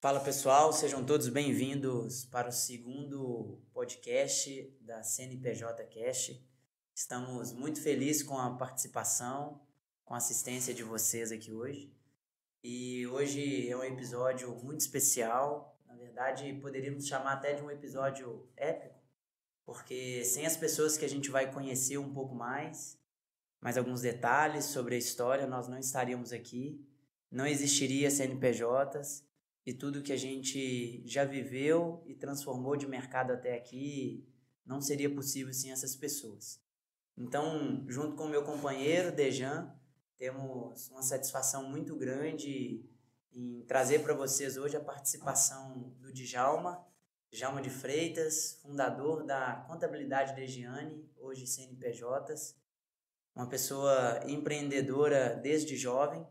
Fala pessoal, sejam todos bem-vindos para o segundo podcast da CNPJ Cast. Estamos muito felizes com a participação, com a assistência de vocês aqui hoje. E hoje é um episódio muito especial, na verdade poderíamos chamar até de um episódio épico, porque sem as pessoas que a gente vai conhecer um pouco mais alguns detalhes sobre a história, nós não estaríamos aqui, não existiria CNPJs. E tudo que a gente já viveu e transformou de mercado até aqui não seria possível sem essas pessoas. Então, junto com o meu companheiro, Dejan, temos uma satisfação muito grande em trazer para vocês hoje a participação do Djalma de Freitas, fundador da Contabilidade Degiane, hoje CNPJs, uma pessoa empreendedora desde jovem,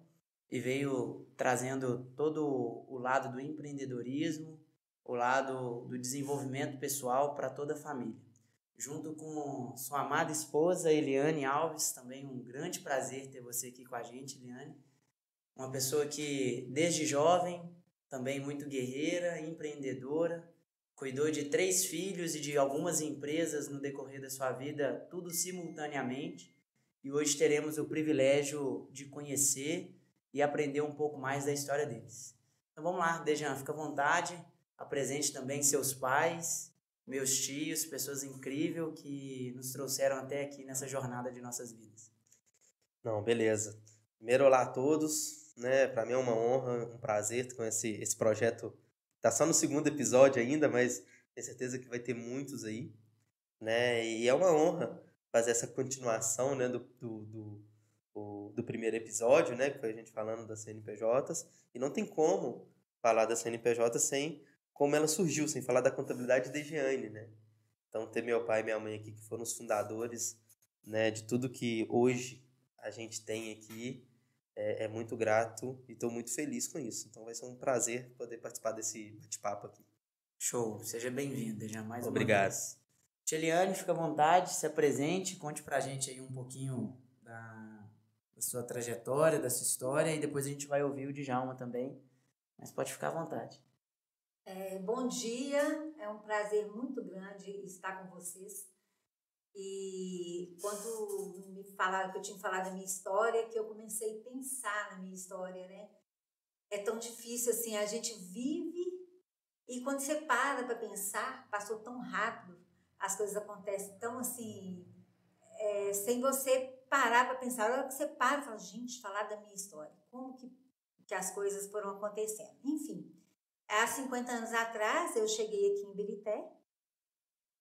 e veio trazendo todo o lado do empreendedorismo, o lado do desenvolvimento pessoal para toda a família. Junto com sua amada esposa, Eliane Alves, também um grande prazer ter você aqui com a gente, Eliane. Uma pessoa que, desde jovem, também muito guerreira, empreendedora, cuidou de 3 filhos e de algumas empresas no decorrer da sua vida, tudo simultaneamente. E hoje teremos o privilégio de conhecer e aprender um pouco mais da história deles. Então vamos lá, Dejan, fica à vontade, apresente também seus pais, meus tios, pessoas incríveis que nos trouxeram até aqui nessa jornada de nossas vidas. Não, beleza. Primeiro, olá a todos, né? Para mim é uma honra, um prazer com esse projeto. Tá só no segundo episódio ainda, mas tenho certeza que vai ter muitos aí, né? E é uma honra fazer essa continuação, né, do primeiro episódio, né, que foi a gente falando das CNPJs, e não tem como falar da CNPJ sem como ela surgiu, sem falar da contabilidade Degiane, né? Então, ter meu pai e minha mãe aqui, que foram os fundadores, né, de tudo que hoje a gente tem aqui, é muito grato e estou muito feliz com isso. Então, vai ser um prazer poder participar desse bate-papo aqui. Show, seja bem-vindo, já mais Obrigado. Uma vez. Tia Eliane, fica à vontade, se apresente, conte pra gente aí um pouquinho da sua trajetória, da sua história, e depois a gente vai ouvir o Djalma também, mas pode ficar à vontade. Bom dia, é um prazer muito grande estar com vocês. E quando me falaram que eu tinha falado da minha história, que eu comecei a pensar na minha história, né? É tão difícil assim, a gente vive e quando você para pensar, passou tão rápido, as coisas acontecem tão assim, sem você parar para pensar. A hora que você para e fala, gente, falar da minha história, como que as coisas foram acontecendo. Enfim, há 50 anos atrás, eu cheguei aqui em Ibirité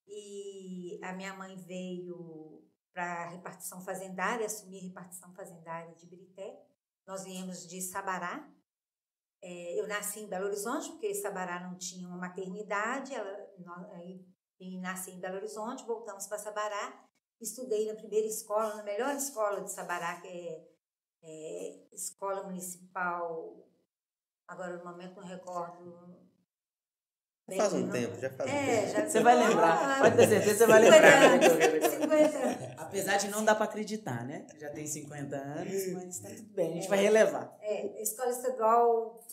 e a minha mãe veio para a repartição fazendária, assumir a repartição fazendária de Ibirité. Nós viemos de Sabará. Eu nasci em Belo Horizonte, porque Sabará não tinha uma maternidade, e nasci em Belo Horizonte, voltamos para Sabará, estudei na primeira escola, na melhor escola de Sabará, que é Escola Municipal, agora no momento não recordo. Já faz um tempo. Você vai lembrar, pode ter certeza, você vai lembrar. 50 anos. Apesar de não dar para acreditar, né? Já tem 50 anos, mas tá tudo bem, a gente vai relevar. Escola Estadual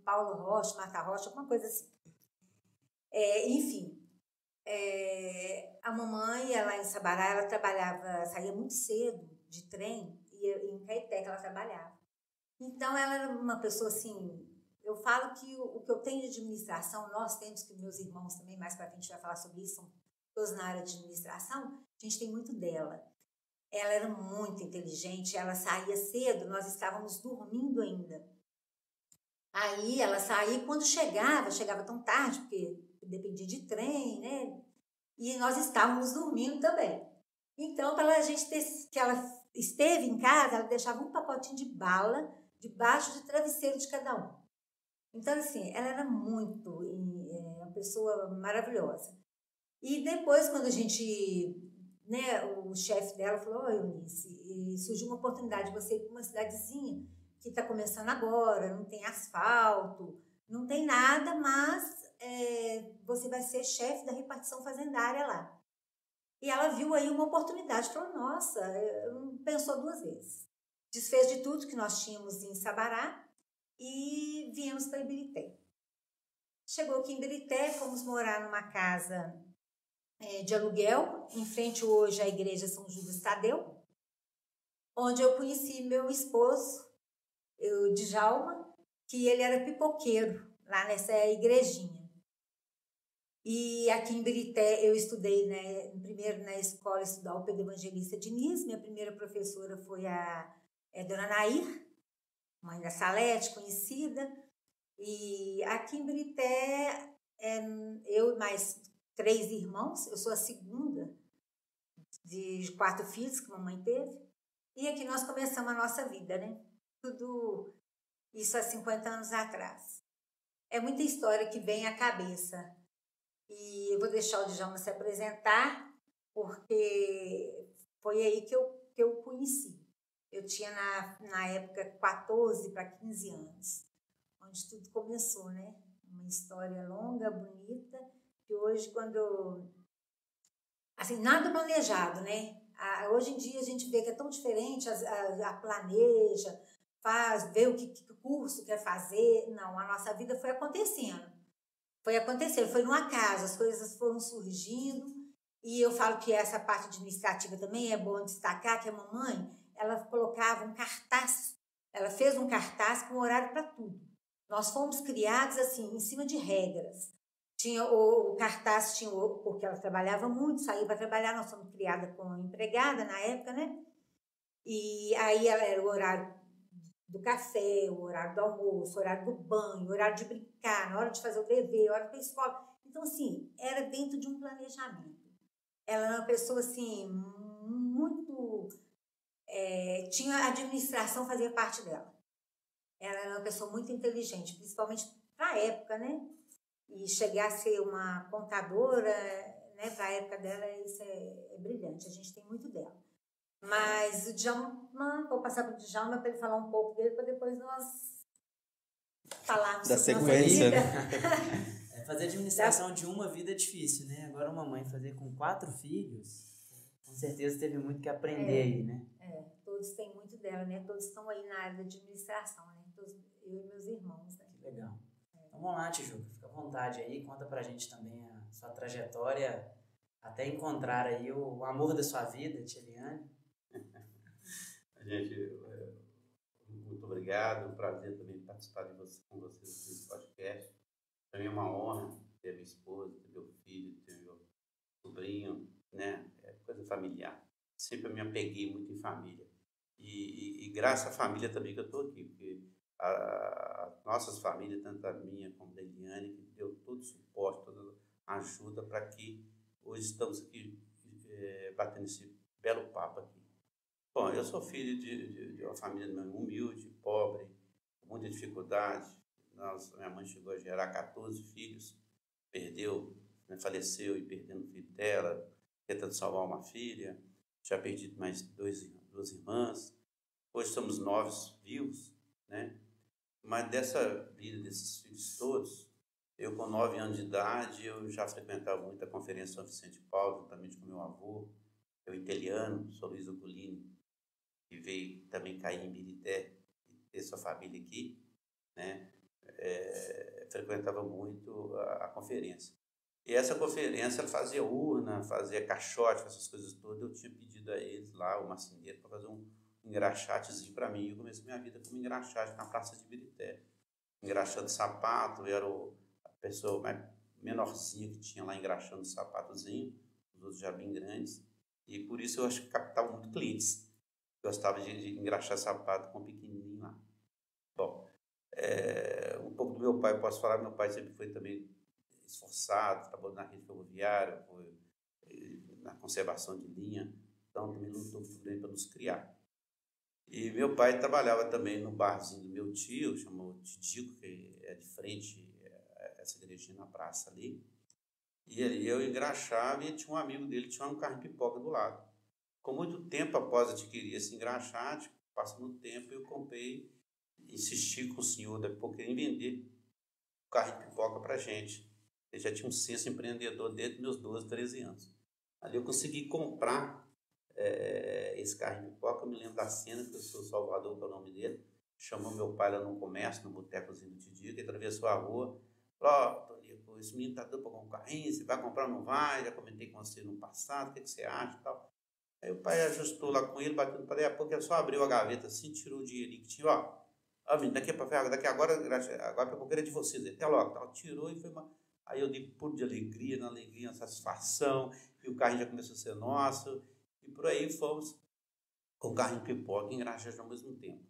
Paulo Rocha, Marta Rocha, alguma coisa assim. Enfim, a mamãe, ela em Sabará, ela trabalhava, saía muito cedo de trem, e em Caeté que ela trabalhava. Então, ela era uma pessoa assim. Eu falo que o que eu tenho de administração, nós temos, que meus irmãos também, mais para frente vai falar sobre isso, são todos na área de administração, a gente tem muito dela. Ela era muito inteligente, ela saía cedo, nós estávamos dormindo ainda. Aí ela saía e quando chegava tão tarde, porque dependia de trem, né? E nós estávamos dormindo também. Então, para a gente ter, que ela esteve em casa, ela deixava um pacotinho de bala debaixo do travesseiro de cada um. Então, assim, ela era muito uma pessoa maravilhosa. E depois, quando a gente, né, o chefe dela falou, Eunice, surgiu uma oportunidade de você ir para uma cidadezinha que está começando agora, não tem asfalto, não tem nada, mas você vai ser chefe da repartição fazendária lá. E ela viu aí uma oportunidade, falou, nossa, não pensou 2 vezes. Desfez de tudo que nós tínhamos em Sabará e viemos para Ibirité. Chegou aqui em Birité, fomos morar numa casa de aluguel, em frente hoje à igreja São Judas Tadeu, onde eu conheci meu esposo, o Djalma, que ele era pipoqueiro lá nessa igrejinha. E aqui em Birité eu estudei, né, primeiro na escola estadual Pedro Evangelista Diniz. Minha primeira professora foi a Dona Nair, mãe da Salete, conhecida. E aqui em Birité, eu e mais 3 irmãos, eu sou a segunda de 4 filhos que a mamãe teve. E aqui nós começamos a nossa vida, né? Tudo isso há 50 anos atrás. É muita história que vem à cabeça. E eu vou deixar o Djalma se apresentar, porque foi aí que eu conheci. Eu tinha, na época, 14 para 15 anos, onde tudo começou, né? Uma história longa, bonita, que hoje, quando... Assim, nada planejado, né? Hoje em dia a gente vê que é tão diferente, a planeja, vê o que curso quer fazer. Não, a nossa vida foi acontecendo. Foi no acaso, as coisas foram surgindo. E eu falo que essa parte administrativa também é bom destacar, que a mamãe, ela colocava um cartaz, ela fez um cartaz com horário para tudo. Nós fomos criados assim, em cima de regras. Tinha o cartaz, porque ela trabalhava muito, saía para trabalhar, nós fomos criadas como empregada na época, né? E aí ela era o horário do café, o horário do almoço, o horário do banho, o horário de brincar, na hora de fazer o dever, a hora para a escola. Então, assim, era dentro de um planejamento. Ela era uma pessoa, assim, muito... tinha a administração, fazia parte dela. Ela era uma pessoa muito inteligente, principalmente para a época, né? E chegar a ser uma contadora, né? Para a época dela, isso é brilhante. A gente tem muito dela. Mas o Djalma, vou passar para o Djalma para ele falar um pouco dele, para depois nós falarmos da sobre sequência, nossa vida. né? Fazer administração de uma vida é difícil, né? Agora uma mãe fazer com 4 filhos, com certeza teve muito que aprender aí, né? Todos têm muito dela, né? Todos estão aí na área da administração, né? Todos, eu e meus irmãos, né? Que legal. Então vamos lá, Tijuca, fica à vontade aí, conta pra gente também a sua trajetória até encontrar aí o amor da sua vida, Tcheliane. Gente, muito obrigado, um prazer também participar com vocês nesse podcast. Para mim é uma honra ter minha esposa, ter meu filho, ter meu sobrinho, né? É coisa familiar. Sempre me apeguei muito em família. E graças à família também que eu estou aqui, porque as nossas famílias, tanto a minha como a da Eliane, que deu todo o suporte, toda a ajuda para que hoje estamos aqui batendo esse belo papo aqui. Bom, eu sou filho de uma família humilde, pobre, com muita dificuldade. Minha mãe chegou a gerar 14 filhos, perdeu, né, faleceu e perdendo o filho dela, tentando salvar uma filha. Já perdi mais duas irmãs. Hoje somos 9 vivos, né? Mas dessa vida, desses filhos todos, eu com 9 anos de idade, eu já frequentava muito a Conferência São Vicente de Paulo, juntamente com meu avô, eu italiano, sou Luiz Oculini, que veio também cair em Birité e ter sua família aqui, né? Frequentava muito a conferência. E essa conferência fazia urna, fazia caixote, essas coisas todas. Eu tinha pedido a eles lá, o marceneiro, para fazer um engraxatezinho para mim. Eu comecei minha vida como engraxate na Praça de Birité. Engraxando sapato, eu era a pessoa mais menorzinha que tinha lá engraxando sapatozinho, os outros já bem grandes. E por isso eu acho que captava muito clientes. Gostava de engraxar sapato com pequenininho lá. Bom, um pouco do meu pai, posso falar, meu pai sempre foi também esforçado, trabalhou na rede ferroviária, foi na conservação de linha, então também lutou muito bem para nos criar. E meu pai trabalhava também no barzinho do meu tio, chamou Tidico, que é de frente a essa igrejinha na praça ali. E ali eu engraxava e tinha um amigo dele, tinha um carro de pipoca do lado. Com muito tempo após adquirir esse engraxate, passando o tempo, eu comprei, insisti com o senhor da pipoqueira em vender o carro de pipoca para a gente. Ele já tinha um senso empreendedor desde meus 12, 13 anos. Ali eu consegui comprar esse carro de pipoca. Eu me lembro da cena que o seu Salvador, que é o nome dele, chamou meu pai lá no comércio, no botecozinho do Tidico, e atravessou a rua, Falou, Tonico, esse menino tá doido para comprar um carrinho, você vai comprar ou não vai? Já comentei com você no passado, o que você acha e tal. Aí o pai ajustou lá com ele, bateu no pai, daqui a pouco ele só abriu a gaveta assim, tirou o dinheirinho que tinha, menino, daqui agora a pouco era de vocês, até logo, tal. Tirou e foi uma... Aí eu dei puro de alegria, na satisfação, e o carrinho já começou a ser nosso, e por aí fomos com o carrinho pipoca e engraxate ao mesmo tempo.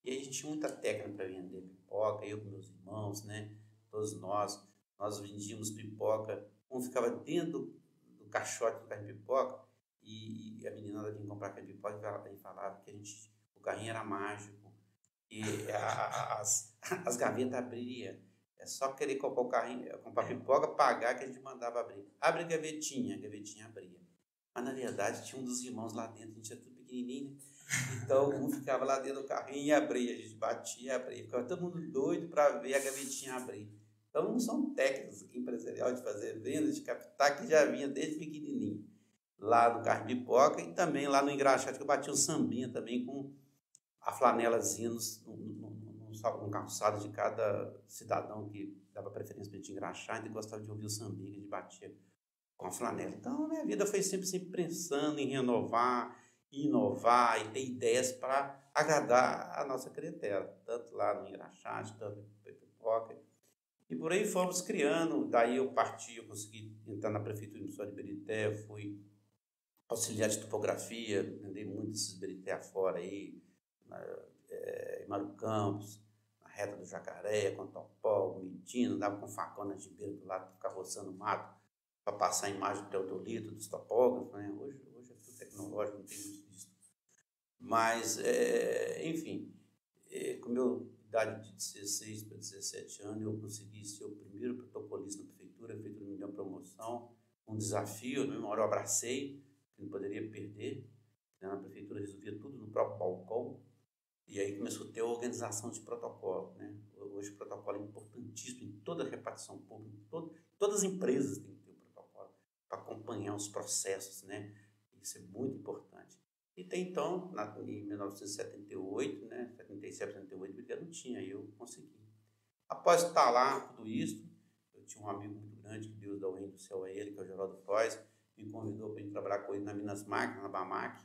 E aí a gente tinha muita técnica para vender pipoca, eu com meus irmãos, né? Todos nós vendíamos pipoca, um ficava dentro do caixote do carrinho de pipoca, e a menina vinha comprar aquele pipoca e falava que o carrinho era mágico, e as gavetas abriam. É só querer comprar o carrinho, comprar pipoca, pagar que a gente mandava abrir. Abre a gavetinha abria. Mas na verdade tinha um dos irmãos lá dentro, a gente era tudo pequenininho, né? Então um ficava lá dentro do carrinho e abria, a gente batia e abria. Ficava todo mundo doido para ver a gavetinha abrir. Então não são técnicos empresariais de fazer vendas, de captar, que já vinha desde pequenininho. Lá no carrinho de pipoca e também lá no engraxate, que eu batia um sambinha também com a flanelazinha no calçado de cada cidadão que dava preferência para a gente engraxar, ainda gostava de ouvir o sambinha que a gente batia com a flanela. Então, a minha vida foi sempre pensando em renovar, inovar e ter ideias para agradar a nossa clientela, tanto lá no engraxate, tanto na pipoca. E por aí fomos criando, daí eu consegui entrar na Prefeitura Municipal de Ibirité, fui auxiliar de topografia, andei muito esses Ibirité afora aí, em Mário Campos, na reta do Jacaré, com Topó, Medina, andava com facão na gibeira do lado, ficava roçando mato para passar a imagem do teodolito, dos topógrafos, né? Hoje é tudo tecnológico, não tem muito disso. Mas, enfim, com a minha idade de 16 para 17 anos, eu consegui ser o primeiro protocolista na prefeitura, a prefeitura me deu uma promoção, um desafio, na mesma hora eu abracei, que não poderia perder, na prefeitura resolvia tudo no próprio balcão, e aí começou a ter a organização de protocolo, né? Hoje o protocolo é importantíssimo em toda a repartição pública, todas as empresas têm que ter o protocolo para acompanhar os processos, né? Isso é muito importante. E tem então, em 1978, né? 77, 78, eu não tinha, aí eu consegui. Após estar lá, tudo isso, eu tinha um amigo muito grande, que Deus dá o reino do céu a ele, que é o Geraldo Frois, me convidou para ir trabalhar com ele na Minas Máquinas, na Bamac.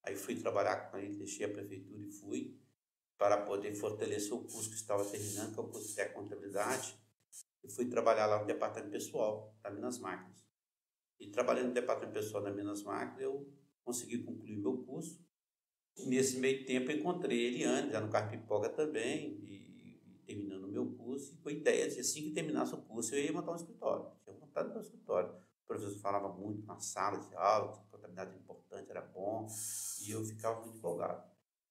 Aí fui trabalhar com ele, deixei a prefeitura e fui para poder fortalecer o curso que estava terminando, que é o curso de técnico contabilidade. E fui trabalhar lá no departamento pessoal da Minas Máquinas. E trabalhando no departamento pessoal da Minas Máquinas, eu consegui concluir meu curso. E nesse meio tempo eu encontrei a Eliane, já no Carro Pipoca também, e terminando o meu curso, e com a ideia de assim que terminasse o curso, eu ia montar um escritório. Tinha montado meu escritório. O professor falava muito na sala de aula, que contabilidade era importante, era bom, e eu ficava muito empolgado.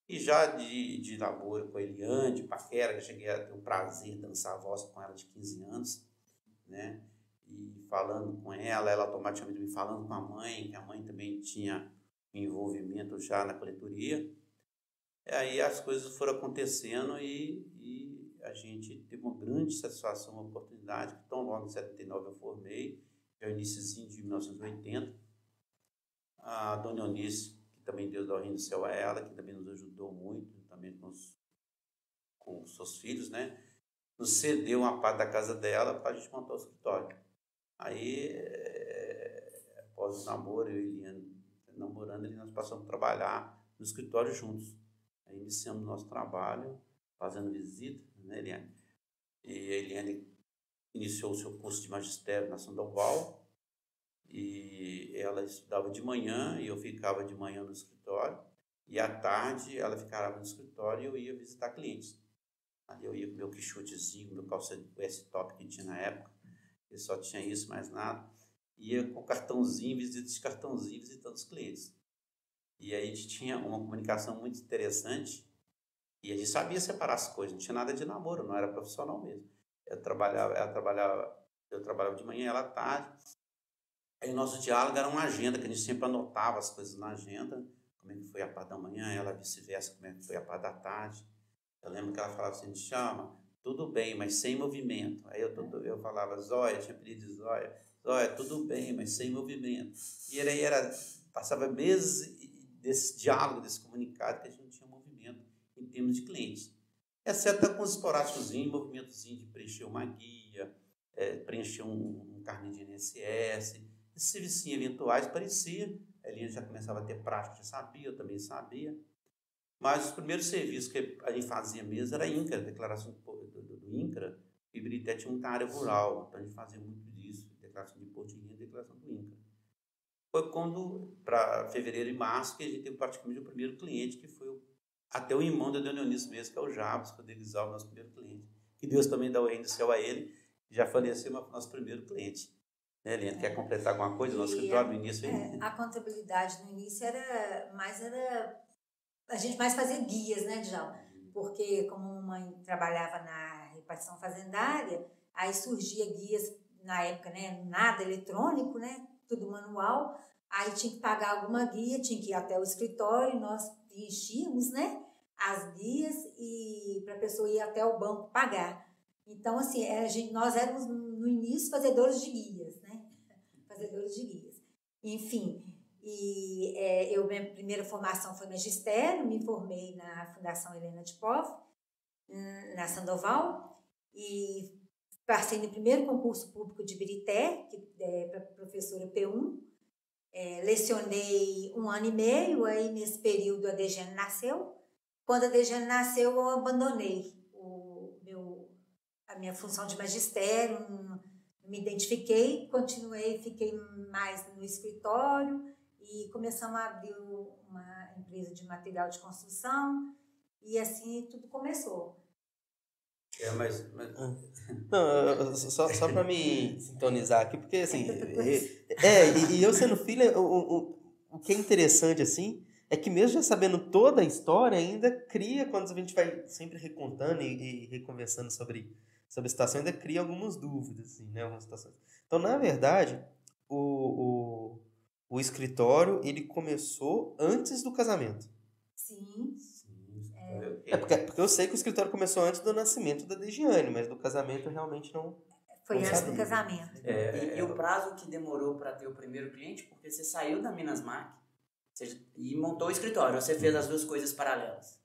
E já de namoro com a Eliane, de paquera, que eu cheguei a ter o prazer de dançar a voz com ela de 15 anos, né? E falando com ela automaticamente me falando com a mãe, que a mãe também tinha envolvimento já na coletoria. E aí as coisas foram acontecendo e a gente teve uma grande satisfação, uma oportunidade, que tão logo em 79 eu formei, já no iníciozinho de 1980. A dona Eunice, que também Deus dá o reino do céu a ela, que também nos ajudou muito, também com os seus filhos, né? Nos cedeu uma parte da casa dela para a gente montar o escritório. Aí, após o namoro, eu e Eliane namorando, nós passamos a trabalhar no escritório juntos. Aí iniciamos o nosso trabalho, fazendo visita, né, Eliane? E a Eliane iniciou o seu curso de magistério na Sandoval, e ela estudava de manhã, e eu ficava de manhã no escritório, e à tarde ela ficava no escritório e eu ia visitar clientes. Ali eu ia com meu quichotezinho, meu calça S-top que tinha na época, eu só tinha isso, mais nada, ia com cartãozinho, visitando os clientes. E aí a gente tinha uma comunicação muito interessante, e a gente sabia separar as coisas, não tinha nada de namoro, não era profissional mesmo. Eu trabalhava de manhã, ela à tarde. Aí o nosso diálogo era uma agenda, que a gente sempre anotava as coisas na agenda, como é que foi a parte da manhã, ela vice-versa, como é que foi a parte da tarde. Eu lembro que ela falava assim, chama, tudo bem, mas sem movimento. Aí eu falava, Zóia, tinha pedido de Zóia, tudo bem, mas sem movimento. E aí passava meses desse diálogo, desse comunicado, que a gente não tinha movimento em termos de clientes. Exceto com os esporádicos, movimentozinho de preencher uma guia, preencher um carnê de INSS, esses serviços eventuais parecia, a Eliane já começava a ter prática, já sabia, eu também sabia, mas os primeiros serviços que a gente fazia mesmo era INCRA, declaração do INCRA, e Ibirité tinha muita área rural, então a gente fazia muito disso, declaração de imposto de renda e declaração do INCRA. Foi quando, para fevereiro e março, que a gente teve praticamente o primeiro cliente, que foi até o irmão da Dona Eunice mesmo, que é o Jabas, Rodrigues Alves, nosso primeiro cliente. Que Deus também dá o reino do céu a ele, já faleceu nosso primeiro cliente. Né, Eliane, quer completar alguma coisa? Nosso escritório no início? A contabilidade no início era a gente mais fazia guias, né, Djalma? Porque como a mãe trabalhava na repartição fazendária, aí surgia guias na época, né, nada eletrônico, né, tudo manual, aí tinha que pagar alguma guia, tinha que ir até o escritório, nós preenchíamos, né, as guias e para a pessoa ir até o banco pagar. Então, assim, nós éramos no início fazedores de guias, né, fazedores de guias. Enfim, minha primeira formação foi magistério, me formei na Fundação Helena de Poff, na Sandoval, e passei no primeiro concurso público de Ibirité, para professora P1, lecionei 1 ano e meio, aí nesse período a Dejane nasceu. Quando a Dejane nasceu, eu abandonei a minha função de magistério, não me identifiquei, fiquei mais no escritório e começamos a abrir uma empresa de material de construção e assim tudo começou. Não, só para me sintonizar aqui, porque assim, e eu sendo filha, o que é interessante assim, é que mesmo já sabendo toda a história, ainda cria, quando a gente vai sempre recontando e reconversando sobre a situação, ainda cria algumas dúvidas, assim, né, algumas situações. Então, na verdade, o escritório, ele começou antes do casamento. Sim. Porque eu sei que o escritório começou antes do nascimento da Degiane, mas do casamento eu realmente não. Foi antes do casamento. E o prazo que demorou para ter o primeiro cliente, porque você saiu da Minas Mac e montou o escritório, você fez as duas coisas paralelas.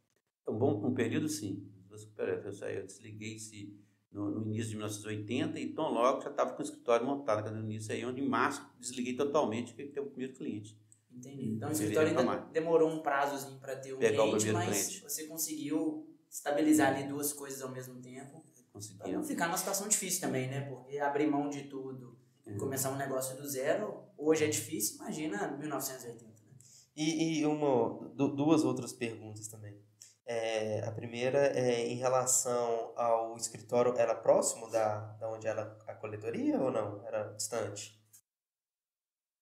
Um período, sim. Eu desliguei-se no início de 1980 e tão logo já estava com o escritório montado no início, aí onde em março desliguei totalmente e teve o primeiro cliente. Entendi. Então o escritório ainda demorou um prazozinho para ter um cliente, mas você conseguiu estabilizar ali duas coisas ao mesmo tempo. Para não ficar numa situação difícil também, né? Porque abrir mão de tudo e começar um negócio do zero, hoje é difícil, imagina 1980, né? E duas outras perguntas também. A primeira é em relação ao escritório, era próximo da onde era a coletoria ou não? Era distante?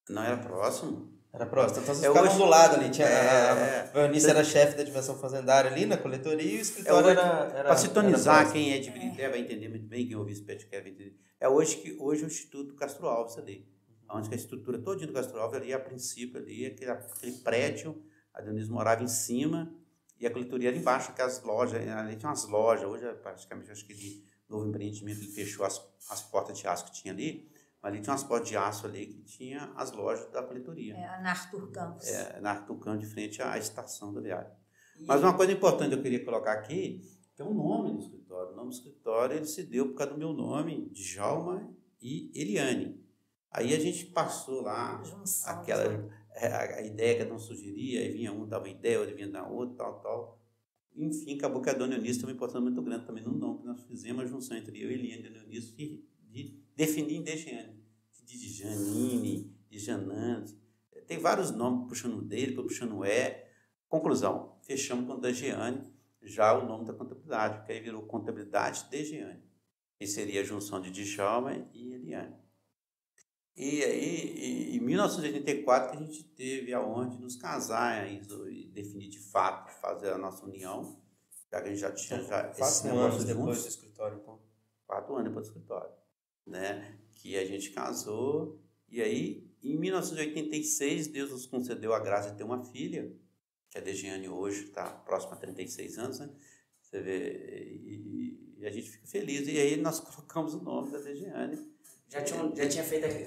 Não, era próximo. Era próximo. Então vocês ficavam do lado ali. A Eunice era chefe da dimensão fazendária ali na coletoria e o escritório era para sintonizar, quem é de Ibirité vai entender muito bem, quem ouviu esse podcast vai entender. Hoje o Instituto Castro Alves ali. Onde a estrutura toda do Castro Alves ali, a princípio, ali, aquele prédio, a Dionísio morava em cima e a coletoria era embaixo, aquelas lojas, ali tinha umas lojas, hoje praticamente, acho que de novo empreendimento ele fechou as portas de aço que tinha ali, mas ali tinha umas portas de aço ali que tinha as lojas da coletoria. Na Arthur Campos. Na Arthur Campos, de frente à estação da viagem. Mas uma coisa importante que eu queria colocar aqui, que é o nome do escritório. O nome do escritório ele se deu por causa do meu nome, Djalma e Eliane. Aí a gente passou lá, a ideia que eu não sugeria, aí vinha um, dava ideia, outro vinha da outra, tal. Enfim, acabou que a Dona Eunice tem uma importância muito grande também no nome, que nós fizemos a junção entre eu e Eliane e a Dona Eunice de definir em Degiane, de Janine, de Janante. Tem vários nomes puxando dele, puxando Conclusão, fechamos com Degiane, já o nome da contabilidade, porque aí virou Contabilidade Degiane. E seria a junção de Djalma e Eliane. E aí, em 1984, que a gente teve a honra de nos casar e definir de fato, fazer a nossa união. Já que a gente já tinha 4 anos depois do escritório, então. 4 anos depois do escritório, né? Que a gente casou. E aí, em 1986, Deus nos concedeu a graça de ter uma filha, que a Degiane hoje está próxima a 36 anos, né? Você vê, e a gente fica feliz. E aí nós colocamos o nome da Degiane. Já tinha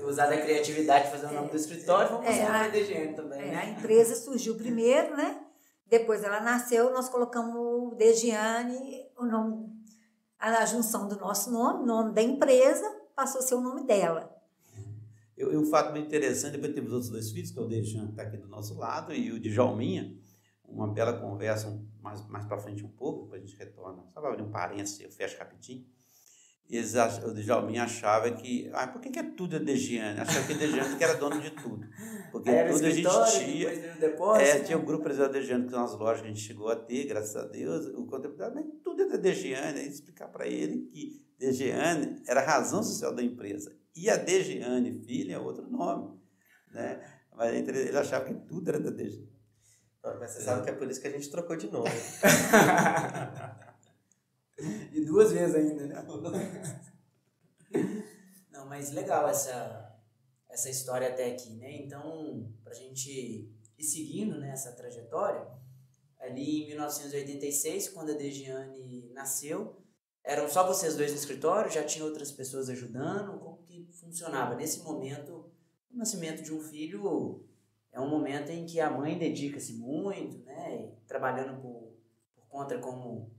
usado a criatividade de fazer o nome do escritório, vamos usar o nome da Degiane também. Né? A empresa surgiu primeiro, né? Depois ela nasceu, nós colocamos Degiane, o nome, a junção do nosso nome da empresa, passou a ser o nome dela. Um fato muito interessante, depois temos outros 2 filhos, que é o Dejan, que está aqui do nosso lado, e o Djalminha, uma bela conversa, mais para frente um pouco, depois a gente retorna, só para abrir um parênteses, eu fecho rapidinho. O Djalminha achava que, por que é tudo a Degiane? Achava que a Degiane que era dono de tudo. Porque era tudo a gente tinha. Depois do depósito, tinha o grupo empresarial da Degiane, que são as lojas que a gente chegou a ter, graças a Deus, o contabilidade, mas tudo é da Degiane. Aí explicar para ele que Degiane era a razão social da empresa. E a Degiane, filha, é outro nome. Né? Mas ele achava que tudo era da Degiane. Mas você sabe que é por isso que a gente trocou de nome. E 2 vezes ainda, né? Não, mas legal essa história até aqui, né? Então, pra gente ir seguindo, né, essa trajetória, ali em 1986, quando a Degiane nasceu, eram só vocês 2 no escritório? Já tinha outras pessoas ajudando? Como que funcionava? Nesse momento, o nascimento de um filho é um momento em que a mãe dedica-se muito, né? Trabalhando por conta como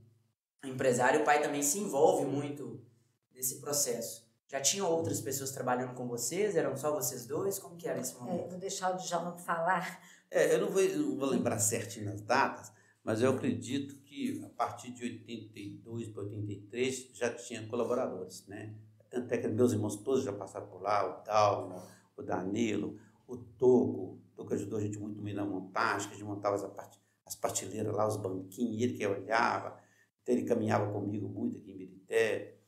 empresário, o pai também se envolve muito nesse processo. Já tinham outras pessoas trabalhando com vocês? Eram só vocês 2? Como que era esse momento? Vou deixar o Djalma falar. Eu não vou lembrar certinho as datas, mas eu acredito que a partir de 82 para 83 já tinha colaboradores, né? Tanto é que meus irmãos todos já passaram por lá, o Dalmo, o Danilo, o Toco ajudou a gente muito na montagem, que a gente montava as prateleiras lá, os banquinhos, ele que olhava, então ele caminhava comigo muito aqui em Birité.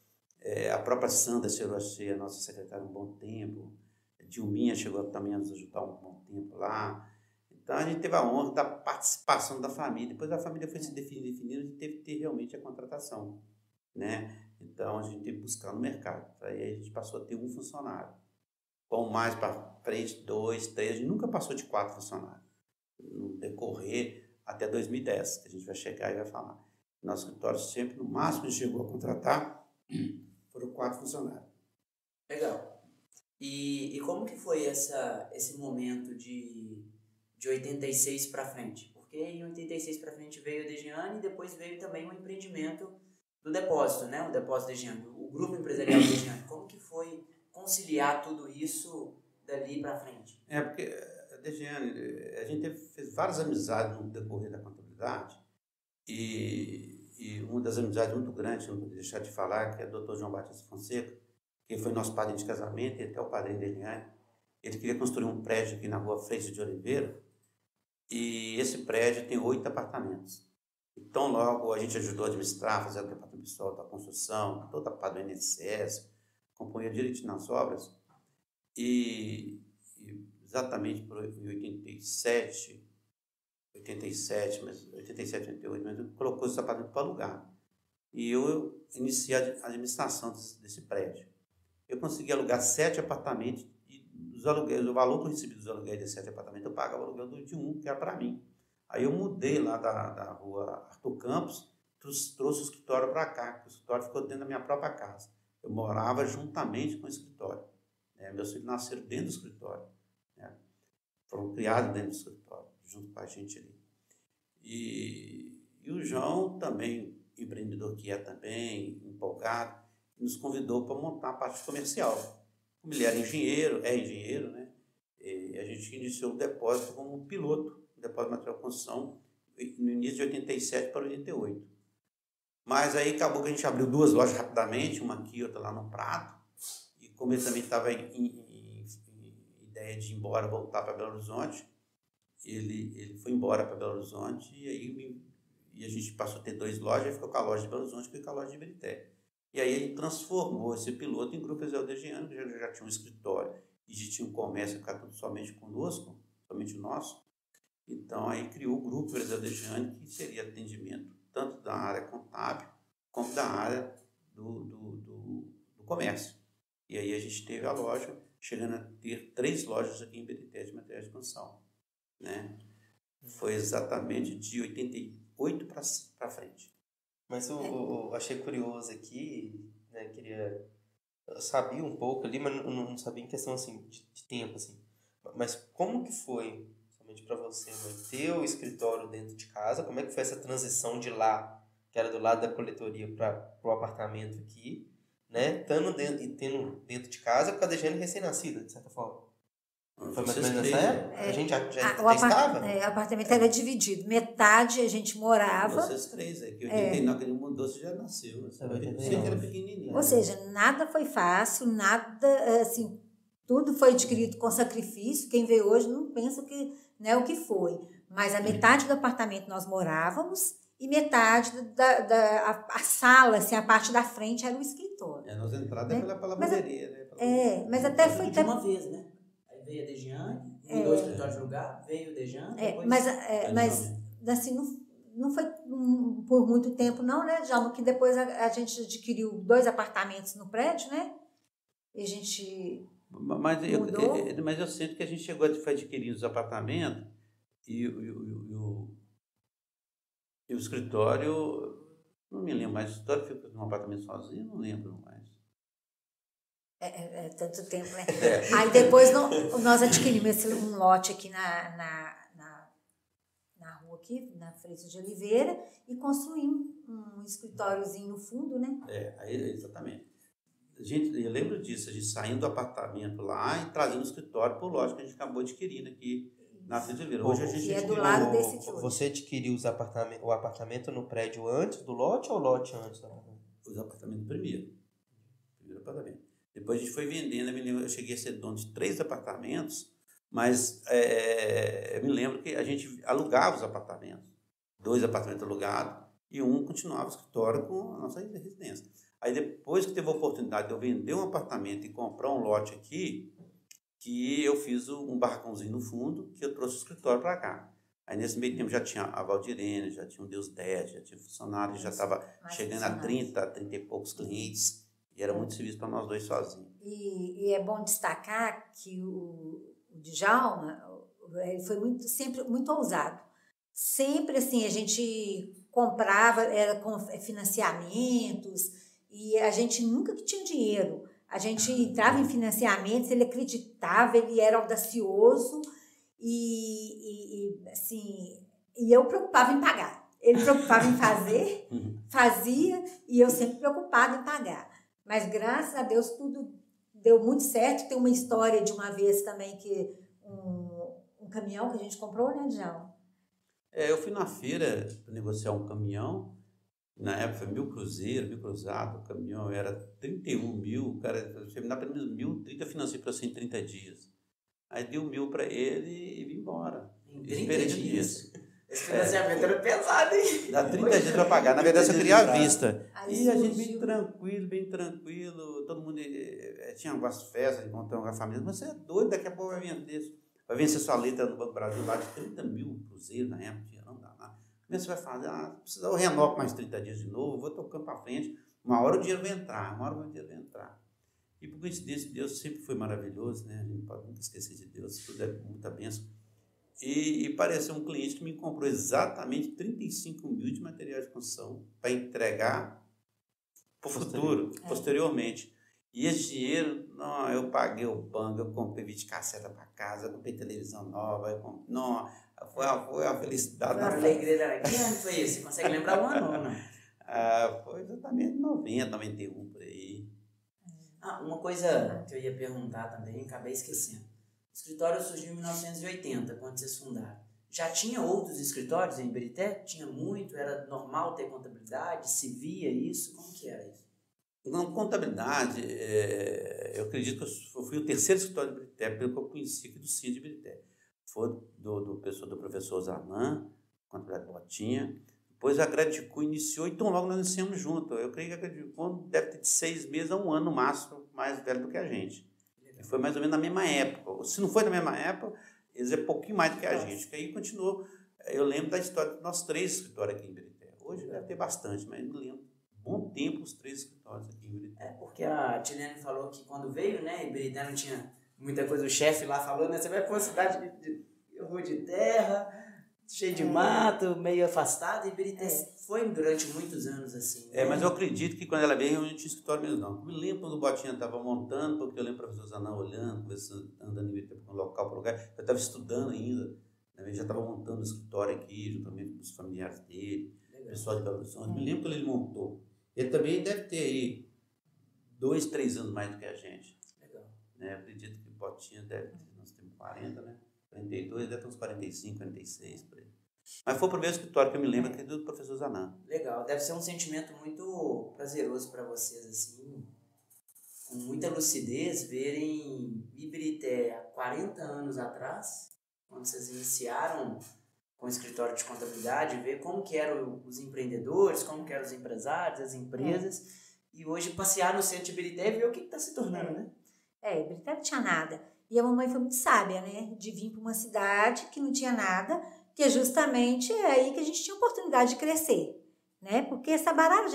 A própria Sandra chegou a ser a nossa secretária um bom tempo, a Dilminha chegou também a nos ajudar um bom tempo lá. Então a gente teve a honra da participação da família. Depois a família foi se definindo, a gente teve que ter realmente a contratação, né? Então a gente teve que buscar no mercado. Aí a gente passou a ter 1 funcionário. Com mais para frente, 2, 3, a gente nunca passou de 4 funcionários. No decorrer até 2010, que a gente vai chegar e vai falar. Nosso escritório sempre, no máximo, a gente chegou a contratar, foram 4 funcionários. Legal. E como que foi esse momento de 86 para frente? Porque em 86 para frente veio a Degiane e depois veio também o empreendimento do depósito, né? O depósito Degiane, o grupo empresarial Degiane. Como que foi conciliar tudo isso dali para frente? Porque a Degiane, a gente fez várias amizades no decorrer da contabilidade e uma das amizades muito grandes, não vou deixar de falar, que é o Dr. João Batista Fonseca, que foi nosso padrinho de casamento e até o padrinho da Degiane. Ele queria construir um prédio aqui na rua Freixo de Oliveira e esse prédio tem 8 apartamentos. Então, logo a gente ajudou a administrar, fazer o departamento pessoal da construção, toda a parte do INSS, compunha direitinho nas obras. E exatamente por 87, 88, mas colocou esse apartamento para alugar. E eu iniciei a administração desse prédio. Eu consegui alugar 7 apartamentos e os aluguéis, o valor que eu recebi dos aluguéis de 7 apartamentos, eu pagava o aluguel de 1, que era para mim. Aí eu mudei lá da rua Arthur Campos, trouxe o escritório para cá, porque o escritório ficou dentro da minha própria casa. Eu morava juntamente com o escritório. Meus filhos nasceram dentro do escritório. Foram criados dentro do escritório, junto com a gente ali. E o João também, empreendedor que é também, empolgado, nos convidou para montar a parte comercial. Como ele era engenheiro, né? E a gente iniciou o depósito como um piloto, o depósito de material de construção, no início de 87 para 88. Mas aí acabou que a gente abriu 2 lojas rapidamente, uma aqui e outra lá no Prato, e como ele também estava em ideia de ir embora, voltar para Belo Horizonte, ele foi embora para Belo Horizonte e a gente passou a ter 2 lojas, e ficou com a loja de Belo Horizonte e com a loja de Birité. E aí ele transformou esse piloto em grupo Exel Degiane, que já tinha um escritório e já tinha um comércio que ficava tudo somente conosco, somente o nosso. Então aí criou o grupo Exel Degiane, que seria atendimento tanto da área contábil como da área do comércio. E aí a gente teve a loja, chegando a ter 3 lojas aqui em Birité de materiais de construção, né? Foi exatamente de 88 para frente. Mas eu achei curioso aqui, né? Eu sabia um pouco ali, mas não sabia em questão assim, de tempo. Assim. Mas como que foi, somente para você, mãe, ter o escritório dentro de casa? Como é que foi essa transição de lá, que era do lado da coletoria, para o apartamento aqui? né? Tendo dentro de casa por causa da Jane recém-nascida, de certa forma. Foi mais ou menos nessa época? A gente já estava? O apartamento era dividido. Metade a gente morava. Vocês três, que 89 que ele mudou, você já nasceu. Você que era pequenininho. Ou seja, nada foi fácil, nada, assim, tudo foi adquirido com sacrifício. Quem vê hoje não pensa que, né, o que foi. Mas a metade do apartamento nós morávamos e metade a sala, assim, a parte da frente era o escritório. Nós entrada pela lavanderia, né? Mas até foi... De uma vez, né? Aí veio a Dejiane, mudou o escritório de lugar, veio o Dejiane, depois... Mas assim, não foi por muito tempo não, né, Djalma, que depois a gente adquiriu 2 apartamentos no prédio, né? E a gente mas eu sinto que a gente chegou a adquirir os apartamentos e o escritório, não me lembro mais, o escritório fica num apartamento sozinho, não lembro mais. Tanto tempo, né? Aí depois nós adquirimos um lote aqui na rua aqui, na Freitas de Oliveira, e construímos um escritóriozinho no fundo, né? Exatamente. Eu lembro disso, a gente saindo do apartamento lá e trazendo o escritório para o lote que a gente acabou adquirindo aqui na Freitas de Oliveira. Hoje a gente adquiriu... do lado desse aqui. Você adquiriu o apartamento no prédio antes do lote ou o lote antes do apartamento? Os apartamentos primeiro apartamento. Depois a gente foi vendendo, eu cheguei a ser dono de 3 apartamentos, mas eu me lembro que a gente alugava os apartamentos. 2 apartamentos alugados e um continuava o escritório com a nossa residência. Aí depois que teve a oportunidade de eu vender um apartamento e comprar um lote aqui, que eu fiz um barracãozinho no fundo, que eu trouxe o escritório para cá. Aí nesse meio tempo já tinha a Valdirene, já tinha o Deus 10, já tinha funcionário, já estava chegando a 30 e poucos clientes. E era muito serviço para nós 2 sozinhos. E é bom destacar que o Djalma ele foi sempre muito ousado. Sempre assim, a gente comprava, era com financiamentos, e a gente nunca tinha dinheiro. A gente entrava em financiamentos, ele acreditava, ele era audacioso, e eu preocupava em pagar. Ele preocupava em fazer, fazia, e eu sempre preocupada em pagar. Mas, graças a Deus, tudo deu muito certo. Tem uma história de uma vez também que um caminhão que a gente comprou, né, Djalma? Eu fui na feira para negociar um caminhão. Na época foi 1.000 cruzeiros, 1.000 cruzado. O caminhão era 31 mil. O cara terminar pelo menos 1.030, financiei para 30 dias. Aí dei 1.000 para ele e vim embora. Em 30 dias? Esse financiamento era pesado, hein? Dá 30 dias para pagar. Na verdade, eu queria à vista. E a gente bem tranquilo. Todo mundo tinha algumas festas, encontrando com a família. Mas você é doido, daqui a pouco vai vencer sua letra no Banco Brasil lá de 30 mil cruzeiros na época. Não dá nada. Como é que você vai fazer? Precisa eu renovo mais 30 dias de novo, vou tocando para frente. Uma hora o dinheiro vai entrar, E por coincidência, Deus sempre foi maravilhoso, né? A gente não pode nunca esquecer de Deus, tudo é muita bênção. E pareceu um cliente que me comprou exatamente 35 mil de material de construção para entregar para o futuro, posteriormente. E esse dinheiro, eu paguei o banco, eu comprei videocasseta para casa, eu comprei televisão nova, foi a felicidade. Foi uma alegria. Que ano foi isso? Você consegue lembrar o ano ou não? Foi exatamente 90, 91, por aí. Uma coisa que eu ia perguntar também, acabei esquecendo. O escritório surgiu em 1980, quando vocês fundaram. Já tinha outros escritórios em Ibirité? Tinha muito? Era normal ter contabilidade? Se via isso? Como que era isso? Não, contabilidade, eu acredito que eu fui o 3º escritório de Ibirité, pelo que eu conheci aqui do CIN de Ibirité. Foi do professor Zarnan, contabilidade Botinha. Depois a Gradicu iniciou, e tão logo nós iniciamos junto. Eu creio que a Gradicu deve ter de 6 meses a 1 ano no máximo, mais velho do que a gente. Foi mais ou menos na mesma época. Se não foi na mesma época, eles é pouquinho mais do que a gente. Que aí continuou. Eu lembro da história dos nossos 3 escritórios aqui em Ibirité. Hoje deve ter bastante, mas eu lembro. Bom tempo os 3 escritórios aqui em Ibirité. Porque a Tiliane falou que quando veio, né, Ibirité não tinha muita coisa. O chefe lá falou, né, você vai para uma cidade de rua de terra, cheio de mato, meio afastado. E Ibirité foi durante muitos anos assim. Né? Mas eu acredito que quando ela veio, eu não tinha escritório mesmo, não. Eu me lembro quando o Botinha estava montando, porque eu lembro o professor Zanão olhando, andando em Ibirité para um local, para um lugar. Eu estava estudando ainda, né? Ele já estava montando o escritório aqui, juntamente com os familiares dele, o pessoal de Belo Horizonte. Me lembro quando ele montou. Ele também deve ter aí 2, 3 anos mais do que a gente. Legal. Né? Acredito que o Botinha nós temos 40, né? 42, deve ter uns 45, 46, por aí. Mas foi o primeiro escritório que eu me lembro que é do professor Zanan. Legal. Deve ser um sentimento muito prazeroso para vocês, assim, com muita lucidez, verem Ibirité há 40 anos atrás, quando vocês iniciaram com o escritório de contabilidade, ver como que eram os empreendedores, como que eram os empresários, as empresas, e hoje passear no centro de Ibirité e ver o que está se tornando, né? Ibirité não tinha nada. E a mamãe foi muito sábia, né? De vir para uma cidade que não tinha nada, que justamente é aí que a gente tinha oportunidade de crescer, né? Porque Sabará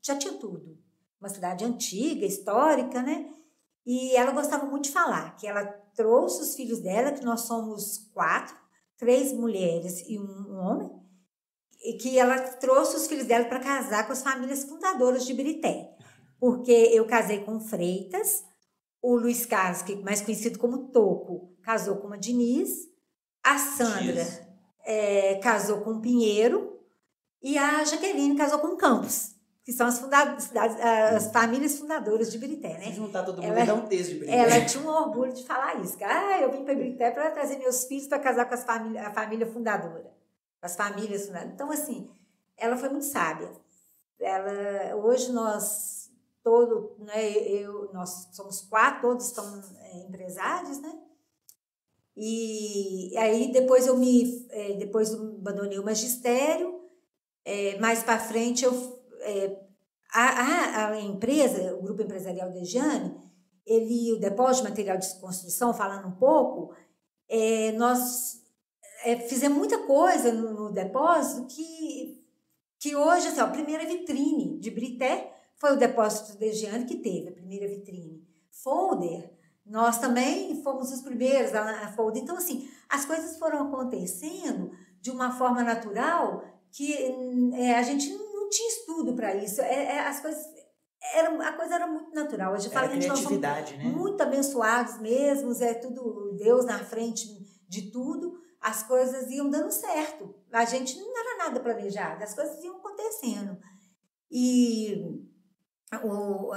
já tinha tudo. Uma cidade antiga, histórica, né? E ela gostava muito de falar, que ela trouxe os filhos dela, que nós somos 4, 3 mulheres e um homem, e que ela trouxe os filhos dela para casar com as famílias fundadoras de Ibirité. Porque eu casei com Freitas, o Luiz Carlos, que é mais conhecido como Toco, casou com uma Diniz, a Sandra casou com Pinheiro e a Jaqueline casou com Campos, que são as famílias fundadoras de Ibirité, né? Se juntar todo mundo e dar um texto de Ibirité. Ela tinha um orgulho de falar isso. Eu vim para Ibirité para trazer meus filhos para casar com a família fundadora. As famílias fundadoras. Então, assim, ela foi muito sábia. Hoje nós nós somos 4, todos estão empresários, né? E aí depois depois eu abandonei o magistério. Mais para frente a empresa, o grupo empresarial Dejane, o depósito de material de construção, falando um pouco, nós fizemos muita coisa no depósito que hoje, assim, a primeira vitrine de Ibirité foi o depósito Dejane que teve a primeira vitrine. Folder, nós também fomos os primeiros a folder. Então, assim, as coisas foram acontecendo de uma forma natural que a gente não tinha estudo para isso. A coisa era muito natural. A gente fala que nós somos, né? Muito abençoados mesmo, tudo Deus na frente de tudo. As coisas iam dando certo. A gente não era nada planejado, as coisas iam acontecendo. E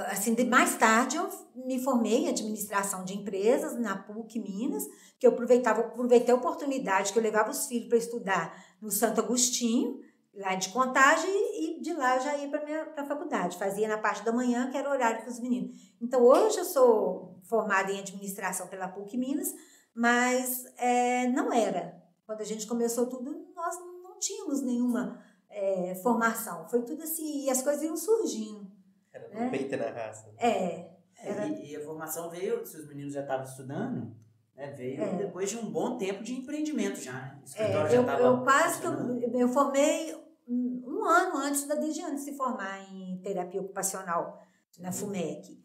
assim, mais tarde eu me formei em administração de empresas na PUC Minas, que eu aproveitei a oportunidade que eu levava os filhos para estudar no Santo Agostinho, lá de Contagem, e de lá eu já ia para a faculdade. Fazia na parte da manhã, que era o horário para os meninos. Então, hoje eu sou formada em administração pela PUC Minas, mas não era. Quando a gente começou tudo, nós não tínhamos nenhuma formação. Foi tudo assim, e as coisas iam surgindo. Era no peito e na raça. E a formação veio, se os meninos já estavam estudando, veio depois de um bom tempo de empreendimento já, né? O escritório já estava eu formei um ano antes da Dejane se formar em terapia ocupacional na FUMEC.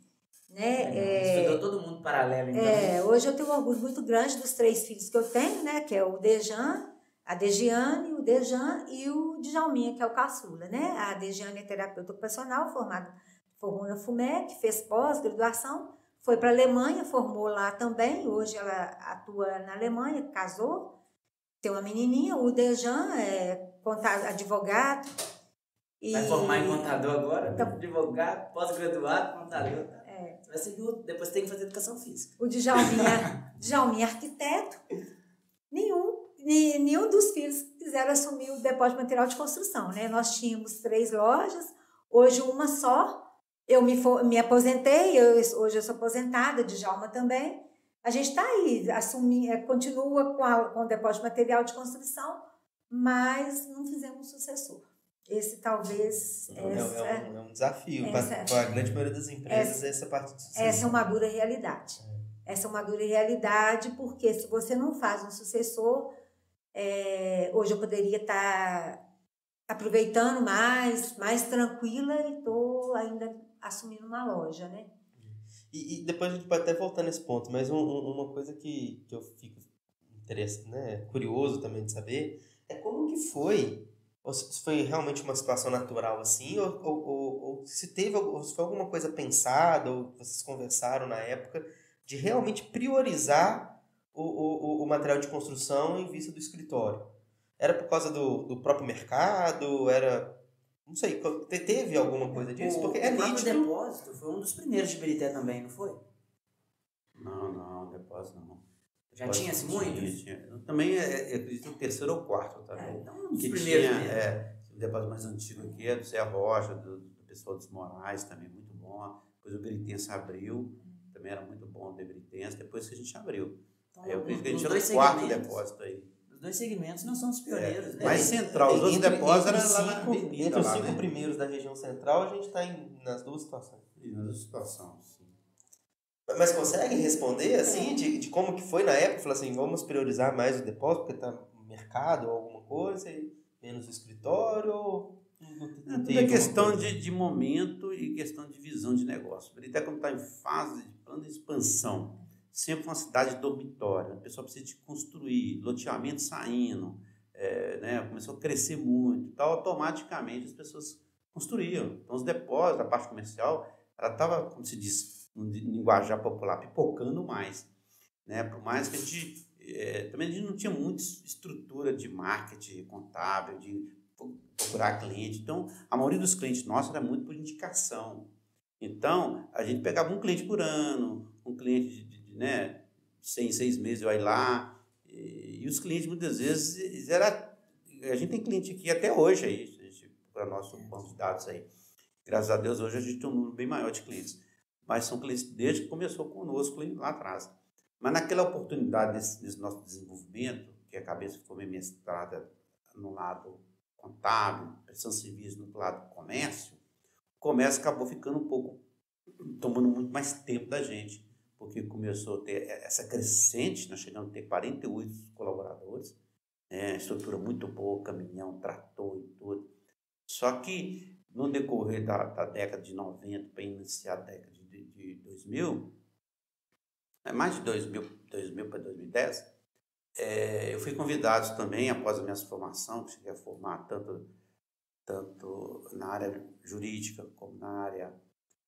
Né? Estudou todo mundo paralelo, então. Hoje eu tenho um orgulho muito grande dos 3 filhos que eu tenho, né? Que é o Dejan, a Dejiane, o Dejan e o Djalminha, que é o caçula, né? A Dejiane é terapeuta ocupacional, formou na FUMEC, fez pós-graduação, foi para a Alemanha, formou lá também. Hoje ela atua na Alemanha, casou, tem uma menininha. O Dejan é advogado. Vai formar em contador agora? Então, advogado, pós-graduado, contador. Vai ser depois tem que fazer educação física. O Djalminha é arquiteto. Nenhum dos filhos quiseram assumir o depósito de material de construção, né? Nós tínhamos 3 lojas, hoje uma só. Eu me aposentei, hoje eu sou aposentada, Djalma também. A gente está aí, continua com o depósito de material de construção, mas não fizemos sucessor. Esse talvez... É um desafio para a grande maioria das empresas, essa parte do sucesso. Essa é uma dura realidade. Essa é uma dura realidade, porque se você não faz um sucessor, hoje eu poderia estar aproveitando mais tranquila e estou ainda assumindo uma loja, né? E depois a gente pode até voltar nesse ponto, mas uma coisa que eu fico curioso também de saber é como que foi, ou se foi realmente uma situação natural assim, ou se foi alguma coisa pensada, ou vocês conversaram na época, de realmente priorizar o material de construção em vista do escritório. Era por causa do próprio mercado? Era Não sei, teve alguma coisa disso? Porque é o próprio nítido. Depósito foi um dos primeiros de Birité também, não foi? Não, depósito não. Já tinha-se muitos? Tinha. Também eu acredito o terceiro ou quarto também. Então um dos Que primeiros tinha, mesmo. o depósito mais antigo aqui é do Zé Rocha, do pessoal dos Moraes, também muito bom. Depois o Biritense abriu, também era muito bom o Biritense, depois que a gente abriu. Então, Aí eu acredito que a nos gente dois tinha o quarto segmentos. depósito aí. Os dois segmentos nós somos pioneiros, né? Mais central, os outros depósitos eram lá na avenida. Entre os lá, 5 né? primeiros da região central, a gente está nas duas situações. E nas situações, sim. Mas consegue responder, assim, de como que foi na época? Falar assim, vamos priorizar mais o depósito, porque tá no mercado ou alguma coisa, e menos o escritório, ou Tudo é questão de momento e questão de visão de negócio. O Birité, como está em fase de plano de expansão, sempre uma cidade dormitório, o pessoal precisa de construir, loteamento saindo, né, começou a crescer muito, então automaticamente as pessoas construíam. Então os depósitos, a parte comercial, ela estava, como se diz, no linguajar popular, pipocando mais. Né? Por mais que a gente, também a gente não tinha muita estrutura de marketing contábil, de procurar cliente. Então, a maioria dos clientes nossos era muito por indicação. Então, a gente pegava um cliente por ano, um cliente de 6 meses vai lá, e os clientes muitas vezes a gente tem cliente aqui até hoje aí, a gente para nosso banco de dados aí. Graças a Deus hoje a gente tem um número bem maior de clientes, mas são clientes desde que começou conosco lá atrás. Mas naquela oportunidade desse nosso desenvolvimento, que a cabeça ficou meio mestrada no lado contábil, prestando serviço no lado comércio, o comércio acabou ficando um pouco, tomando muito mais tempo da gente, porque começou a ter essa crescente, nós chegamos a ter 48 colaboradores, estrutura muito boa, caminhão, trator e tudo. Só que no decorrer da década de 90 para iniciar a década de 2000, mais de 2000 para 2010, eu fui convidado também, após a minha formação, que cheguei a formar tanto na área jurídica como na área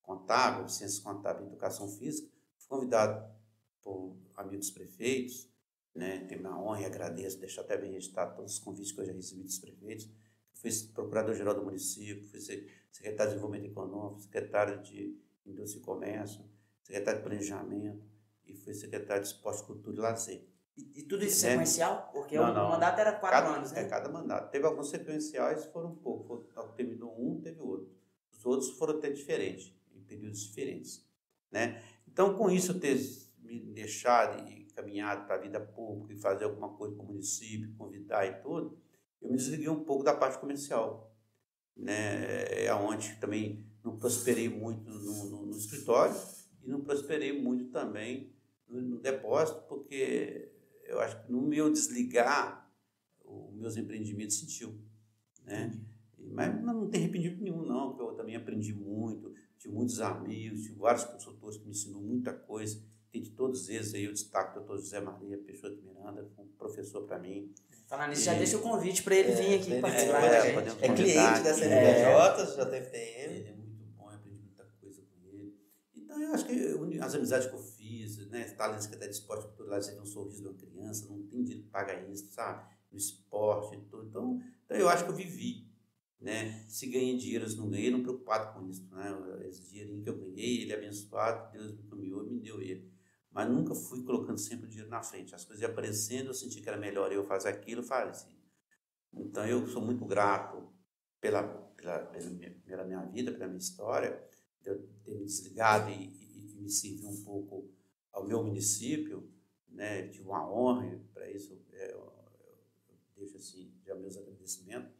contábil, ciências contábeis e educação física, fui convidado por amigos prefeitos, né, tenho a honra e agradeço, deixo até bem registrado todos os convites que eu já recebi dos prefeitos. Fui procurador-geral do município, fui secretário de Desenvolvimento Econômico, secretário de Indústria e Comércio, secretário de Planejamento e fui secretário de Esporte, Cultura e Lazer. E tudo isso sequencial? Porque Não, o mandato era 4 anos, né? Cada mandato. Teve alguns sequenciais, foram um pouco. Terminou um, teve outro. Os outros foram até diferentes, em períodos diferentes. Né? Então, com isso, eu ter me deixado e caminhado para a vida pública e fazer alguma coisa com o município, convidar e tudo, eu me desliguei um pouco da parte comercial. Né? Onde também não prosperei muito no escritório e não prosperei muito também no depósito, porque eu acho que no meu desligar, os meus empreendimentos sentiu. Né? Mas não tem arrependimento nenhum, não, porque eu também aprendi muito, tive muitos amigos, tive vários consultores que me ensinou muita coisa. De todos eles aí, eu destaco o doutor José Maria Peixoto de Miranda, foi um professor para mim. Falando nisso, já deixa o convite para ele vir aqui participar da gente. É cliente da CNPJ, JFTM. Ele é muito bom, eu aprendi muita coisa com ele. Então, eu acho que as amizades que eu fiz, né, estar na Secretaria de Esporte Cultural, lá, você tem um sorriso de uma criança, não tem direito de pagar isso, sabe? No esporte e tudo. Então, eu acho que eu vivi. Né? Se ganhei dinheiro, se não ganhei, não preocupado com isso. Né? Esse dinheirinho que eu ganhei, ele é abençoado, Deus me caminhou e me deu ele. Mas nunca fui colocando sempre o dinheiro na frente. As coisas iam aparecendo, eu senti que era melhor eu fazer aquilo, assim. Então, eu sou muito grato pela minha vida, pela minha história, de eu ter me desligado e me servir um pouco ao meu município, né? Tive uma honra, e para isso eu deixo assim, já meus agradecimentos.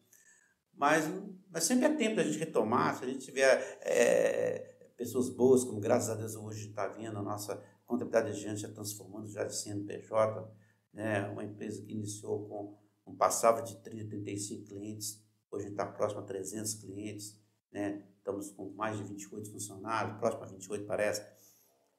Mas sempre é tempo da gente retomar, se a gente tiver pessoas boas, como graças a Deus hoje está vendo a nossa contabilidade de gente já transformando já de CNPJ, né? Uma empresa que iniciou com passava de 30, 35 clientes, hoje está próximo a 300 clientes, né? Estamos com mais de 28 funcionários, próximo a 28 parece,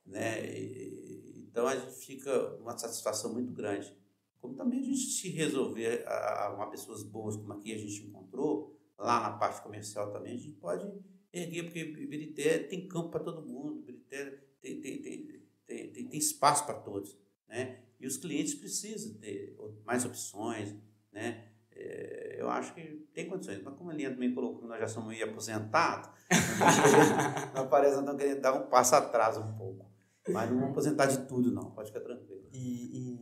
né? Então a gente fica uma satisfação muito grande. Como também a gente se resolver a pessoas boas como aqui a gente encontrou, lá na parte comercial também, a gente pode erguer, porque Birité tem campo para todo mundo, Birité tem espaço para todos, né? E os clientes precisam ter mais opções, né? Eu acho que tem condições. Mas como a Linha também colocou que nós já somos meio aposentados, não parece que nós querendo dar um passo atrás um pouco. Mas não vamos aposentar de tudo, não. Pode ficar tranquilo. E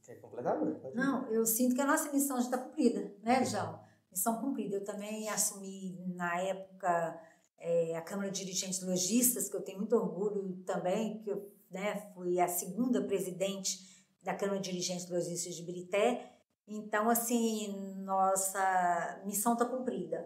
quer completar, mãe? Não, eu sinto que a nossa missão já está cumprida, né, João? Missão cumprida. Eu também assumi, na época, a Câmara de Dirigentes Lojistas, que eu tenho muito orgulho também, que eu fui a segunda presidente da Câmara de Dirigentes Lojistas de Birité. Então, assim, nossa missão está cumprida.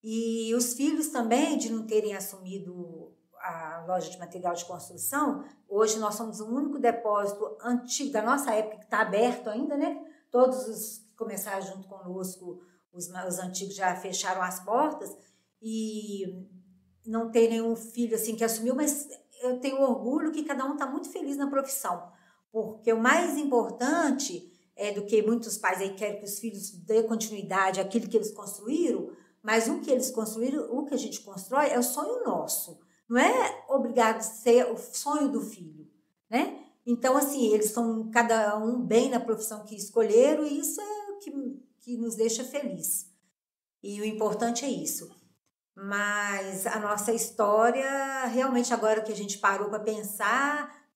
E os filhos também, de não terem assumido a loja de material de construção, hoje nós somos o único depósito antigo da nossa época que está aberto ainda, né? Todos os que começaram junto conosco, os antigos já fecharam as portas, e não tem nenhum filho assim que assumiu, mas eu tenho orgulho que cada um está muito feliz na profissão, porque o mais importante é do que muitos pais aí querem que os filhos dêem continuidade àquilo que eles construíram, mas o que eles construíram, o que a gente constrói é o sonho nosso. Não é obrigado a ser o sonho do filho, né? Então, assim, eles estão cada um bem na profissão que escolheram, e isso é o que nos deixa feliz. E o importante é isso. Mas a nossa história, realmente, agora que a gente parou para pensar,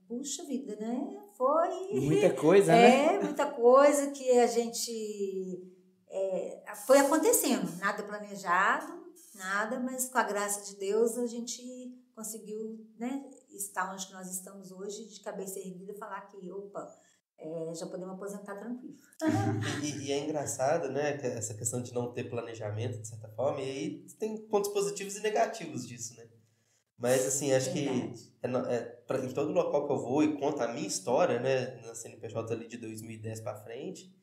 puxa vida, né? Foi... Muita coisa, né? Muita coisa que a gente... foi acontecendo, nada planejado, nada, mas com a graça de Deus a gente conseguiu, né, estar onde nós estamos hoje, de cabeça erguida, falar que, opa, já podemos aposentar tranquilo. E é engraçado, né, que essa questão de não ter planejamento, de certa forma, e aí tem pontos positivos e negativos disso, né? Mas, assim, acho Verdade. que em todo local que eu vou e conto a minha história, né, na CNPJ ali de 2010 para frente,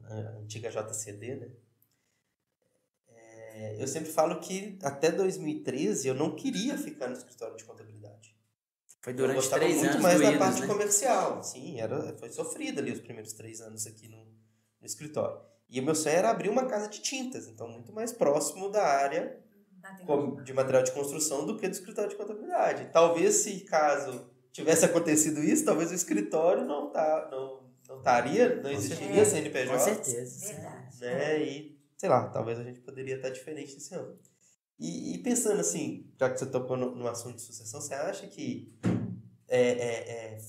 a antiga JCD, né? Eu sempre falo que até 2013 eu não queria ficar no escritório de contabilidade. Foi durante eu gostava 3 muito anos mais da doídos, parte né? comercial. Sim, foi sofrido ali os primeiros 3 anos aqui no escritório. E o meu sonho era abrir uma casa de tintas, então muito mais próximo da área de material de construção do que do escritório de contabilidade. Talvez, se caso tivesse acontecido isso, talvez o escritório não existiria CNPJ. Com certeza. Verdade. Né? E, sei lá, talvez a gente poderia estar diferente esse ano. E pensando assim, já que você tocou no assunto de sucessão, você acha que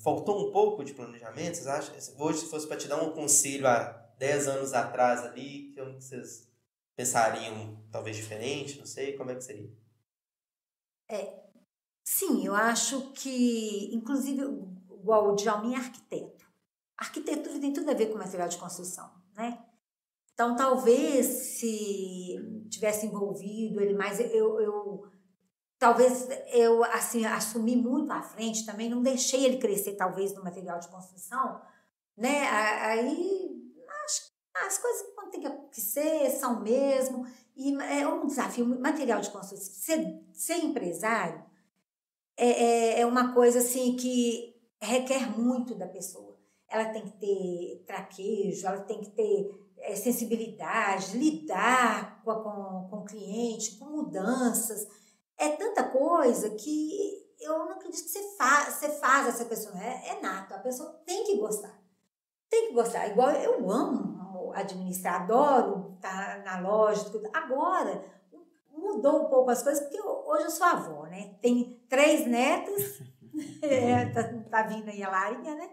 faltou um pouco de planejamento? Vocês acham, hoje, se fosse para te dar um conselho há 10 anos atrás ali, que vocês pensariam talvez diferente? Não sei, como é que seria? Sim, eu acho que, inclusive, igual o Djalmin é arquiteto. A arquitetura tem tudo a ver com material de construção, né? Então, talvez, se tivesse envolvido ele mais, talvez eu assim, assumi muito à frente também, não deixei ele crescer, talvez, no material de construção, né? Aí, as coisas quando tem que ser, são mesmo. E é um desafio, material de construção. Ser empresário é uma coisa assim que requer muito da pessoa. Ela tem que ter traquejo, ela tem que ter sensibilidade, lidar com o cliente, com mudanças. É tanta coisa que eu não acredito que você faz essa pessoa. É nato, a pessoa tem que gostar. Tem que gostar. Igual eu amo administrar, adoro estar na loja, tudo. Agora, mudou um pouco as coisas, porque hoje eu sou avó, né? Tem 3 netas, tá vindo aí a Larinha, né?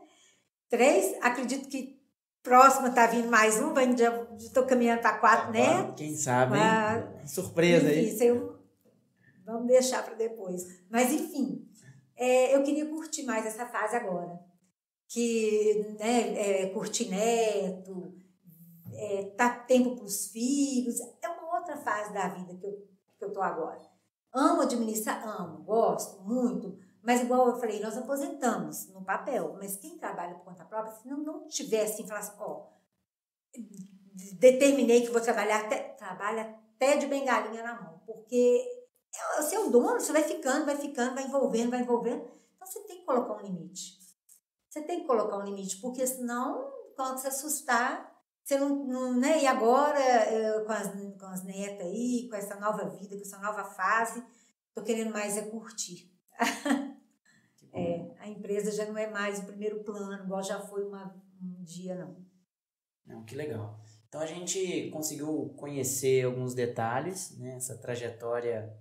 3, acredito que próxima tá vindo mais um, já estou caminhando para 4 netos. Quem sabe, hein? Surpresa enfim, aí. Vamos deixar para depois. Mas, enfim, eu queria curtir mais essa fase agora. Que, né, curtir neto, dar tempo para os filhos, é uma outra fase da vida que eu estou agora. Amo administrar, gosto muito, mas igual eu falei, nós aposentamos no papel, mas quem trabalha por conta própria, se não tiver assim, falar assim, determinei que vou trabalhar até de bengalinha na mão, porque você é o dono, você vai ficando, vai envolvendo, então você tem que colocar um limite. Você tem que colocar um limite, porque senão, quando você assustar, você não né? E agora, com as netas aí, com essa nova vida, com essa nova fase, estou querendo mais curtir. A empresa já não é mais o primeiro plano, igual já foi um dia, não. Não, que legal. Então a gente conseguiu conhecer alguns detalhes, né? Essa trajetória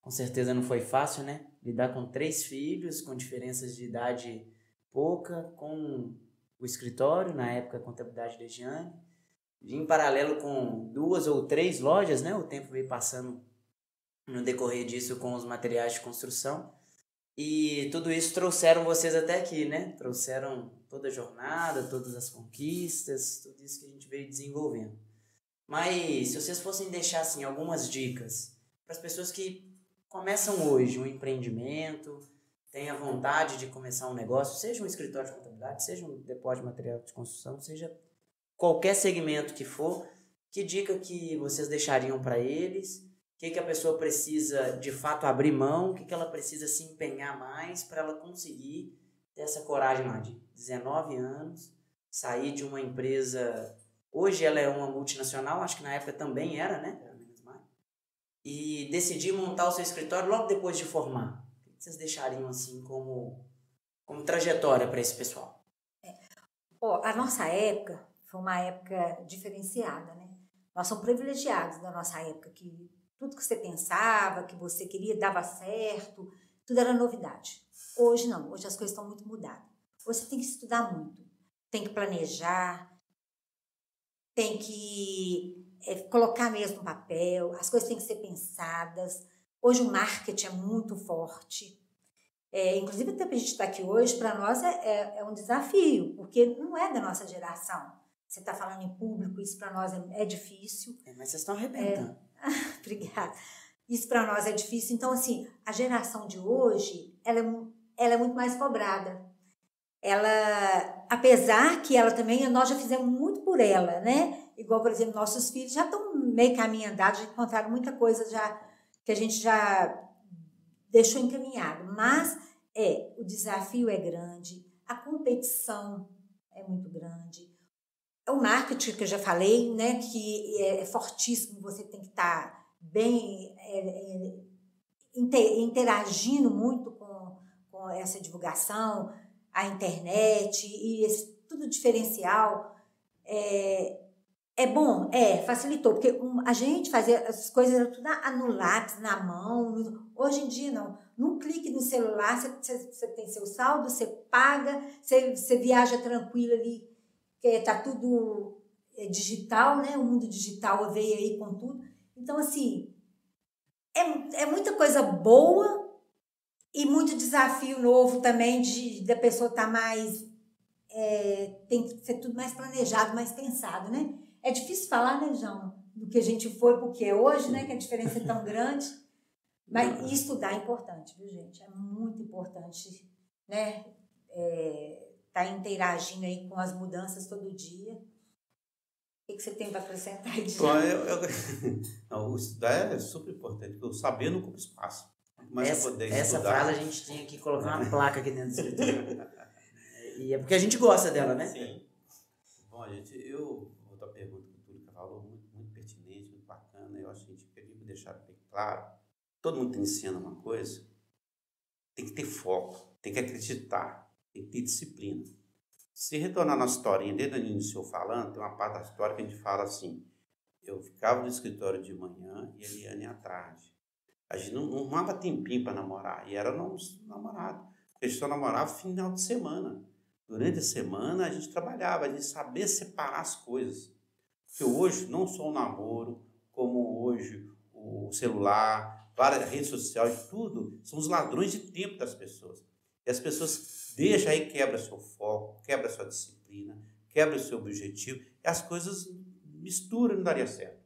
com certeza não foi fácil, né? Lidar com 3 filhos, com diferenças de idade pouca, com o escritório, na época a contabilidade da Giane, em paralelo com 2 ou 3 lojas, né? O tempo veio passando no decorrer disso com os materiais de construção. E tudo isso trouxeram vocês até aqui, né? Trouxeram toda a jornada, todas as conquistas, tudo isso que a gente veio desenvolvendo. Mas se vocês fossem deixar assim, algumas dicas para as pessoas que começam hoje um empreendimento, têm a vontade de começar um negócio, seja um escritório de contabilidade, seja um depósito de material de construção, seja qualquer segmento que for, que dica que vocês deixariam para eles? O que a pessoa precisa de fato abrir mão, o que ela precisa se empenhar mais para ela conseguir ter essa coragem lá de 19 anos, sair de uma empresa, hoje ela é uma multinacional, acho que na época também era, né? E decidir montar o seu escritório logo depois de formar. O que vocês deixariam assim como trajetória para esse pessoal? A nossa época foi uma época diferenciada, né? Nós somos privilegiados da nossa época, que tudo que você pensava, que você queria, dava certo, tudo era novidade. Hoje não, hoje as coisas estão muito mudadas. Hoje você tem que estudar muito, tem que planejar, tem que colocar mesmo no papel, as coisas têm que ser pensadas. Hoje o marketing é muito forte. Inclusive, até para a gente estar aqui hoje, para nós é um desafio, porque não é da nossa geração. Você está falando em público, isso para nós é difícil. Mas vocês estão arrebentando. Obrigada. Isso para nós é difícil. Então, assim, a geração de hoje, ela é muito mais cobrada. Ela, apesar que ela também, nós já fizemos muito por ela, né? Igual, por exemplo, nossos filhos já estão meio caminho andado, já encontraram muita coisa já, que a gente já deixou encaminhado. Mas o desafio é grande, a competição é muito grande. O marketing, que eu já falei, né, que é fortíssimo, você tem que estar bem interagindo muito com essa divulgação, a internet e tudo diferencial. É bom? Facilitou, porque a gente fazia as coisas tudo no lápis, na mão. Hoje em dia, não. Num clique no celular, você tem seu saldo, você paga, você viaja tranquilo ali, que está tudo digital, né? O mundo digital veio aí com tudo. Então, assim, é muita coisa boa e muito desafio novo também da pessoa estar mais... tem que ser tudo mais planejado, mais pensado, né? É difícil falar, né, João, do que a gente foi porque é hoje, né? Que a diferença é tão grande. Mas estudar é importante, viu, gente? É muito importante, né? Tá interagindo aí com as mudanças todo dia. O que você tem para acrescentar aí? Não, o estudar é super importante, porque o saber não ocupa espaço. Mas essa frase a gente tinha que colocar uma placa aqui dentro do escritório. E é porque a gente gosta dela, né? Sim. Bom, outra pergunta que o Túlio falou, muito pertinente, muito bacana. Eu acho que a gente queria deixar bem claro. Todo mundo está iniciando uma coisa, tem que ter foco, tem que acreditar, tem que ter disciplina. Se retornar na historinha, desde o início falando, tem uma parte da história que a gente fala assim, eu ficava no escritório de manhã e a Eliane à tarde. A gente não arrumava tempinho para namorar, e era nosso namorado. A gente só namorava final de semana. Durante a semana a gente trabalhava, a gente sabia separar as coisas. Porque hoje, não só o namoro, como hoje o celular, várias redes sociais, tudo, são os ladrões de tempo das pessoas. E as pessoas deixam aí, quebra seu foco, quebra sua disciplina, quebra o seu objetivo, e as coisas misturam e não daria certo.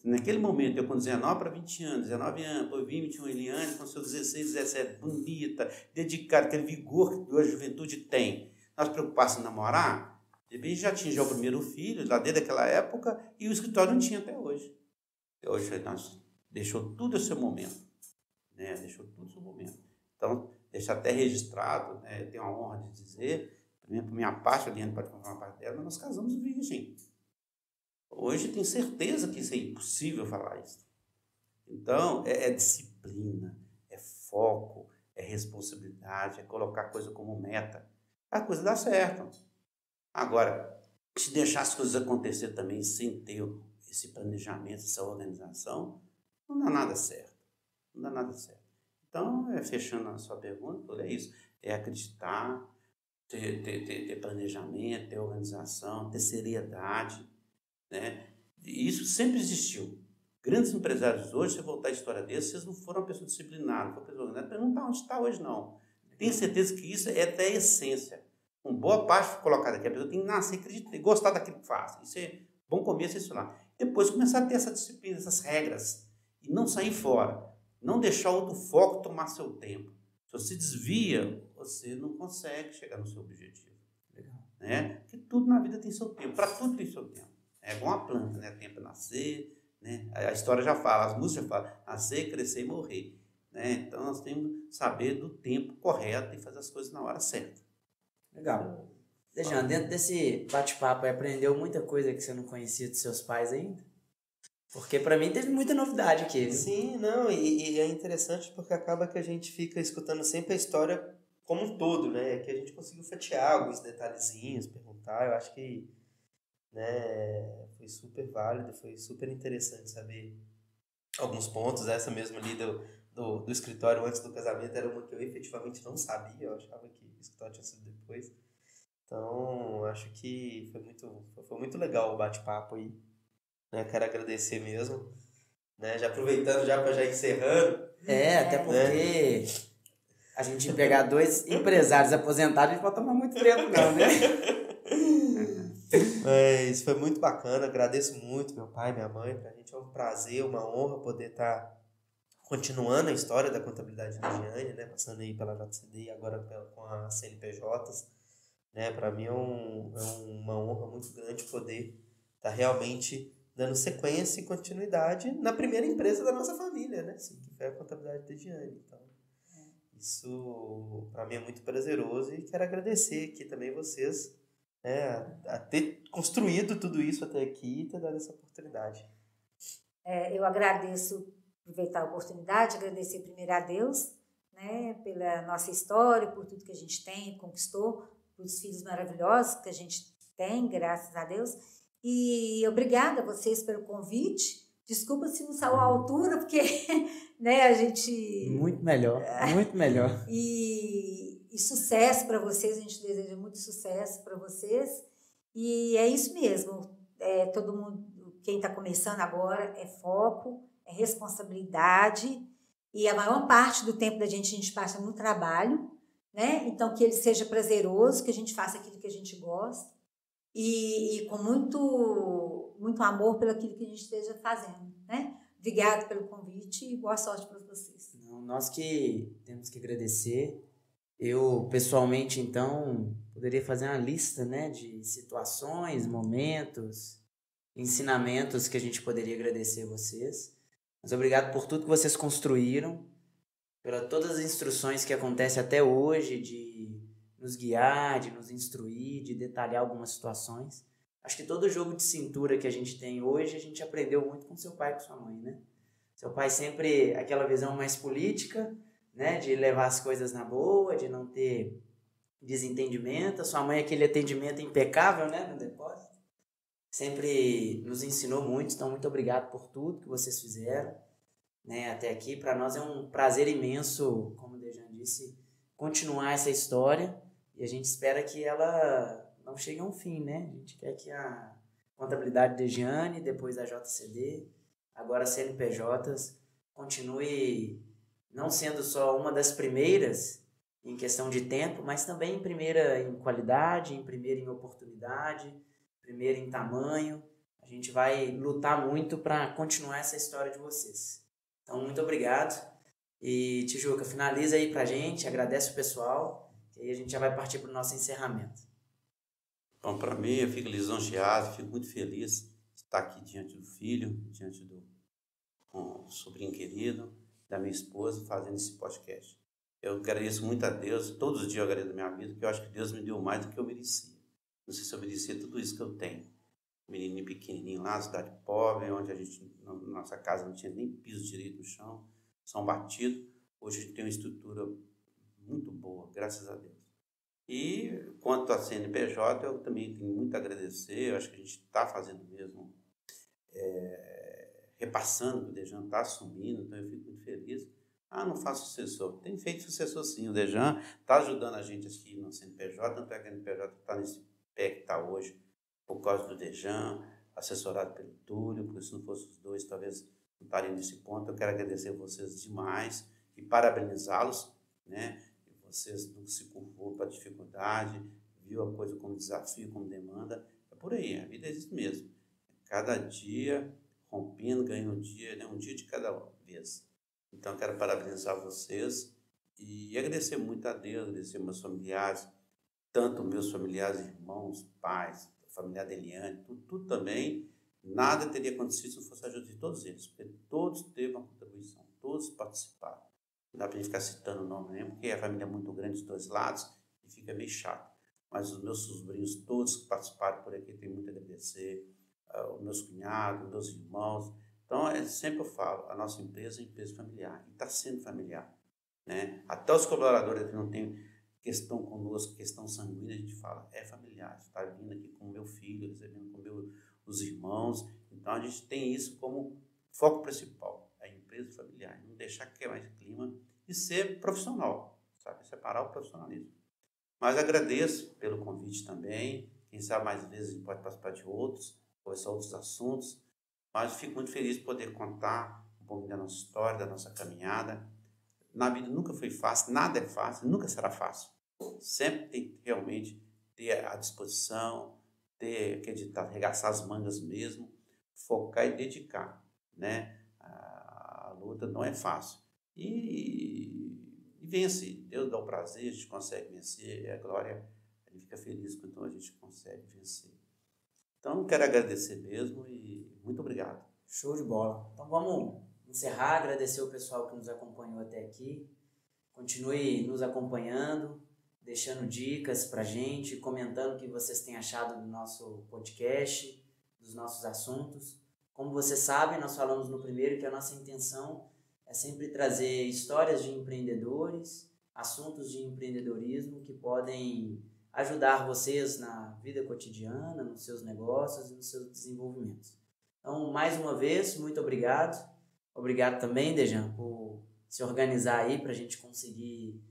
Naquele momento, eu com 19 para 20 anos, 19 anos, depois 20, 21, Eliane com seus 16, 17, bonita, dedicada, aquele vigor que a juventude tem. Nós preocupados em namorar, de repente já tinha o primeiro filho, lá desde aquela época, e o escritório não tinha até hoje. Hoje nós deixou tudo o seu momento, né? Deixou tudo o seu momento. Então, deixar até registrado, né? Eu tenho a honra de dizer, por minha parte, a Eliane pode contar uma parte dela, nós casamos virgem. Hoje tenho certeza que isso é impossível falar isso. Então, é disciplina, é foco, é responsabilidade, é colocar a coisa como meta. A coisa dá certo. Agora, se deixar as coisas acontecer também sem ter esse planejamento, essa organização, não dá nada certo. Não dá nada certo. Então, fechando a sua pergunta, é isso. É acreditar, ter planejamento, ter organização, ter seriedade, né? E isso sempre existiu. Grandes empresários hoje, se voltar à história deles, vocês não foram uma pessoa disciplinada, foram uma pessoa organizada, não está onde está hoje, não. Tenho certeza que isso é até a essência. Com boa parte colocada aqui, a pessoa tem que nascer, acreditar e gostar daquilo que faz. Isso é bom começo, isso lá. Depois começar a ter essa disciplina, essas regras, e não sair fora. Não deixar outro foco tomar seu tempo. Se você desvia, você não consegue chegar no seu objetivo. Legal. Né? Porque tudo na vida tem seu tempo. Para tudo tem seu tempo. É igual uma planta, né? Tempo para nascer, né? A história já fala, as músicas já falam, nascer, crescer e morrer. Né? Então nós temos que saber do tempo correto e fazer as coisas na hora certa. Legal. Dejan, dentro desse bate-papo, aprendeu muita coisa que você não conhecia dos seus pais ainda? Porque para mim teve muita novidade aqui, viu? Sim, não, e é interessante porque acaba que a gente fica escutando sempre a história como um todo, né? Que a gente conseguiu fatiar alguns detalhezinhos, perguntar. Eu acho que, né, foi super válido, foi super interessante saber alguns pontos. Essa mesmo ali do escritório antes do casamento era uma que eu efetivamente não sabia, eu achava que o escritório tinha sido depois. Então, acho que foi muito legal o bate-papo aí. Né? Quero agradecer mesmo. Né? Já aproveitando, já encerrando. Até porque a gente pegar 2 empresários aposentados, a gente pode tomar muito tempo não, né? Mas foi muito bacana, agradeço muito meu pai, minha mãe. Pra gente é um prazer, uma honra poder estar continuando a história da contabilidade da Giane, né? Passando aí pela JCD e agora com a CNPJs. Né? Para mim é uma honra muito grande poder estar realmente dando sequência e continuidade na primeira empresa da nossa família, né? Assim, que foi a contabilidade da Giane. Então, isso para mim é muito prazeroso e quero agradecer aqui também vocês, né, a ter construído tudo isso até aqui e ter dado essa oportunidade. Eu agradeço, aproveitar a oportunidade, agradecer primeiro a Deus, né, pela nossa história, por tudo que a gente tem, conquistou, pelos filhos maravilhosos que a gente tem, graças a Deus. E obrigada a vocês pelo convite. Desculpa se não saiu à altura, porque né, a gente... Muito melhor, muito melhor. E sucesso para vocês, a gente deseja muito sucesso para vocês. E é isso mesmo. Todo mundo, quem está começando agora, é foco, é responsabilidade. E a maior parte do tempo da gente, a gente passa no trabalho, né? Então, que ele seja prazeroso, que a gente faça aquilo que a gente gosta. E com muito amor pelo aquilo que a gente esteja fazendo, né? Obrigado pelo convite e boa sorte para vocês. Não, nós que temos que agradecer. Eu, pessoalmente, então, poderia fazer uma lista, né, de situações, momentos, ensinamentos que a gente poderia agradecer a vocês. Mas obrigado por tudo que vocês construíram, por todas as instruções que acontecem até hoje, de nos guiar, de nos instruir, de detalhar algumas situações. Acho que todo jogo de cintura que a gente tem hoje, a gente aprendeu muito com seu pai e com sua mãe, né? Seu pai sempre aquela visão mais política, né? De levar as coisas na boa, de não ter desentendimento. A sua mãe aquele atendimento impecável, né? No depósito. Sempre nos ensinou muito, então muito obrigado por tudo que vocês fizeram, né? Até aqui. Para nós é um prazer imenso, como o Dejan disse, continuar essa história. E a gente espera que ela não chegue a um fim, né? A gente quer que a contabilidade de Giane, depois a JCD, agora a CNPJs, continue não sendo só uma das primeiras em questão de tempo, mas também em primeira em qualidade, em primeira em oportunidade, primeira em tamanho. A gente vai lutar muito para continuar essa história de vocês. Então, muito obrigado. E, Tijuca, finaliza aí pra gente, agradece o pessoal, que aí a gente já vai partir para o nosso encerramento. Bom, para mim, eu fico lisonjeado, fico muito feliz de estar aqui diante do filho, diante do sobrinho querido, da minha esposa, fazendo esse podcast. Eu agradeço muito a Deus, todos os dias eu agradeço a minha vida, porque eu acho que Deus me deu mais do que eu merecia. Não sei se eu merecia tudo isso que eu tenho. Um menininho pequenininho lá, cidade pobre, onde a gente, na nossa casa não tinha nem piso direito no chão, são batido. Hoje a gente tem uma estrutura muito boa, graças a Deus. E quanto à CNPJ, eu também tenho muito a agradecer. Eu acho que a gente está fazendo mesmo, repassando que o Dejan está assumindo, então eu fico muito feliz. Não faço sucessor. Tem feito sucessor sim. O Dejan está ajudando a gente aqui no CNPJ, tanto é que a CNPJ está nesse pé que está hoje por causa do Dejan, assessorado pelo Túlio, porque se não fosse os dois, talvez não estariam nesse ponto. Eu quero agradecer a vocês demais e parabenizá-los, né? Vocês não se curvou para a dificuldade, viu a coisa como desafio, como demanda. É por aí, a vida é isso mesmo. Cada dia, rompendo, ganhando um dia, né? Um dia de cada vez. Então, quero parabenizar vocês e agradecer muito a Deus, agradecer meus familiares, tanto meus familiares, irmãos, pais, a família da Eliane, tudo também. Nada teria acontecido se não fosse a ajuda de todos eles, porque todos teve uma contribuição, todos participaram. Não dá para a gente ficar citando o nome mesmo, porque a família é muito grande dos dois lados e fica meio chato. Mas os meus sobrinhos, todos que participaram por aqui, tenho muito a agradecer. Os meus cunhados, meus irmãos. Então, sempre eu falo, a nossa empresa é empresa familiar, e está sendo familiar, né? Até os colaboradores que não têm questão conosco, questão sanguínea, a gente fala, é familiar, está vindo aqui com o meu filho, recebendo com os irmãos. Então, a gente tem isso como foco principal, a empresa familiar, não deixar queimar esse clima e ser profissional, sabe? Separar o profissionalismo. Mas agradeço pelo convite também, quem sabe mais vezes a gente pode participar de outros, conversar outros assuntos, mas fico muito feliz de poder contar um pouco da nossa história, da nossa caminhada. Na vida nunca foi fácil, nada é fácil, nunca será fácil. Sempre tem que realmente ter a disposição, acreditar, arregaçar as mangas mesmo, focar e dedicar, né? A luta não é fácil. E vence. Deus dá o prazer, a gente consegue vencer, é a glória, a gente fica feliz quando a gente consegue vencer. Então, quero agradecer mesmo e muito obrigado. Show de bola. Então, vamos encerrar, agradecer o pessoal que nos acompanhou até aqui. Continue nos acompanhando, deixando dicas pra gente, comentando o que vocês têm achado do nosso podcast, dos nossos assuntos. Como vocês sabem, nós falamos no primeiro que a nossa intenção é sempre trazer histórias de empreendedores, assuntos de empreendedorismo que podem ajudar vocês na vida cotidiana, nos seus negócios e nos seus desenvolvimentos. Então, mais uma vez, muito obrigado. Obrigado também, Dejan, por se organizar aí para a gente conseguir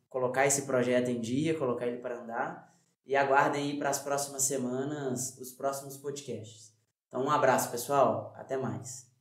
colocar esse projeto em dia, colocar ele para andar. E aguardem aí para as próximas semanas os próximos podcasts. Então, um abraço, pessoal. Até mais.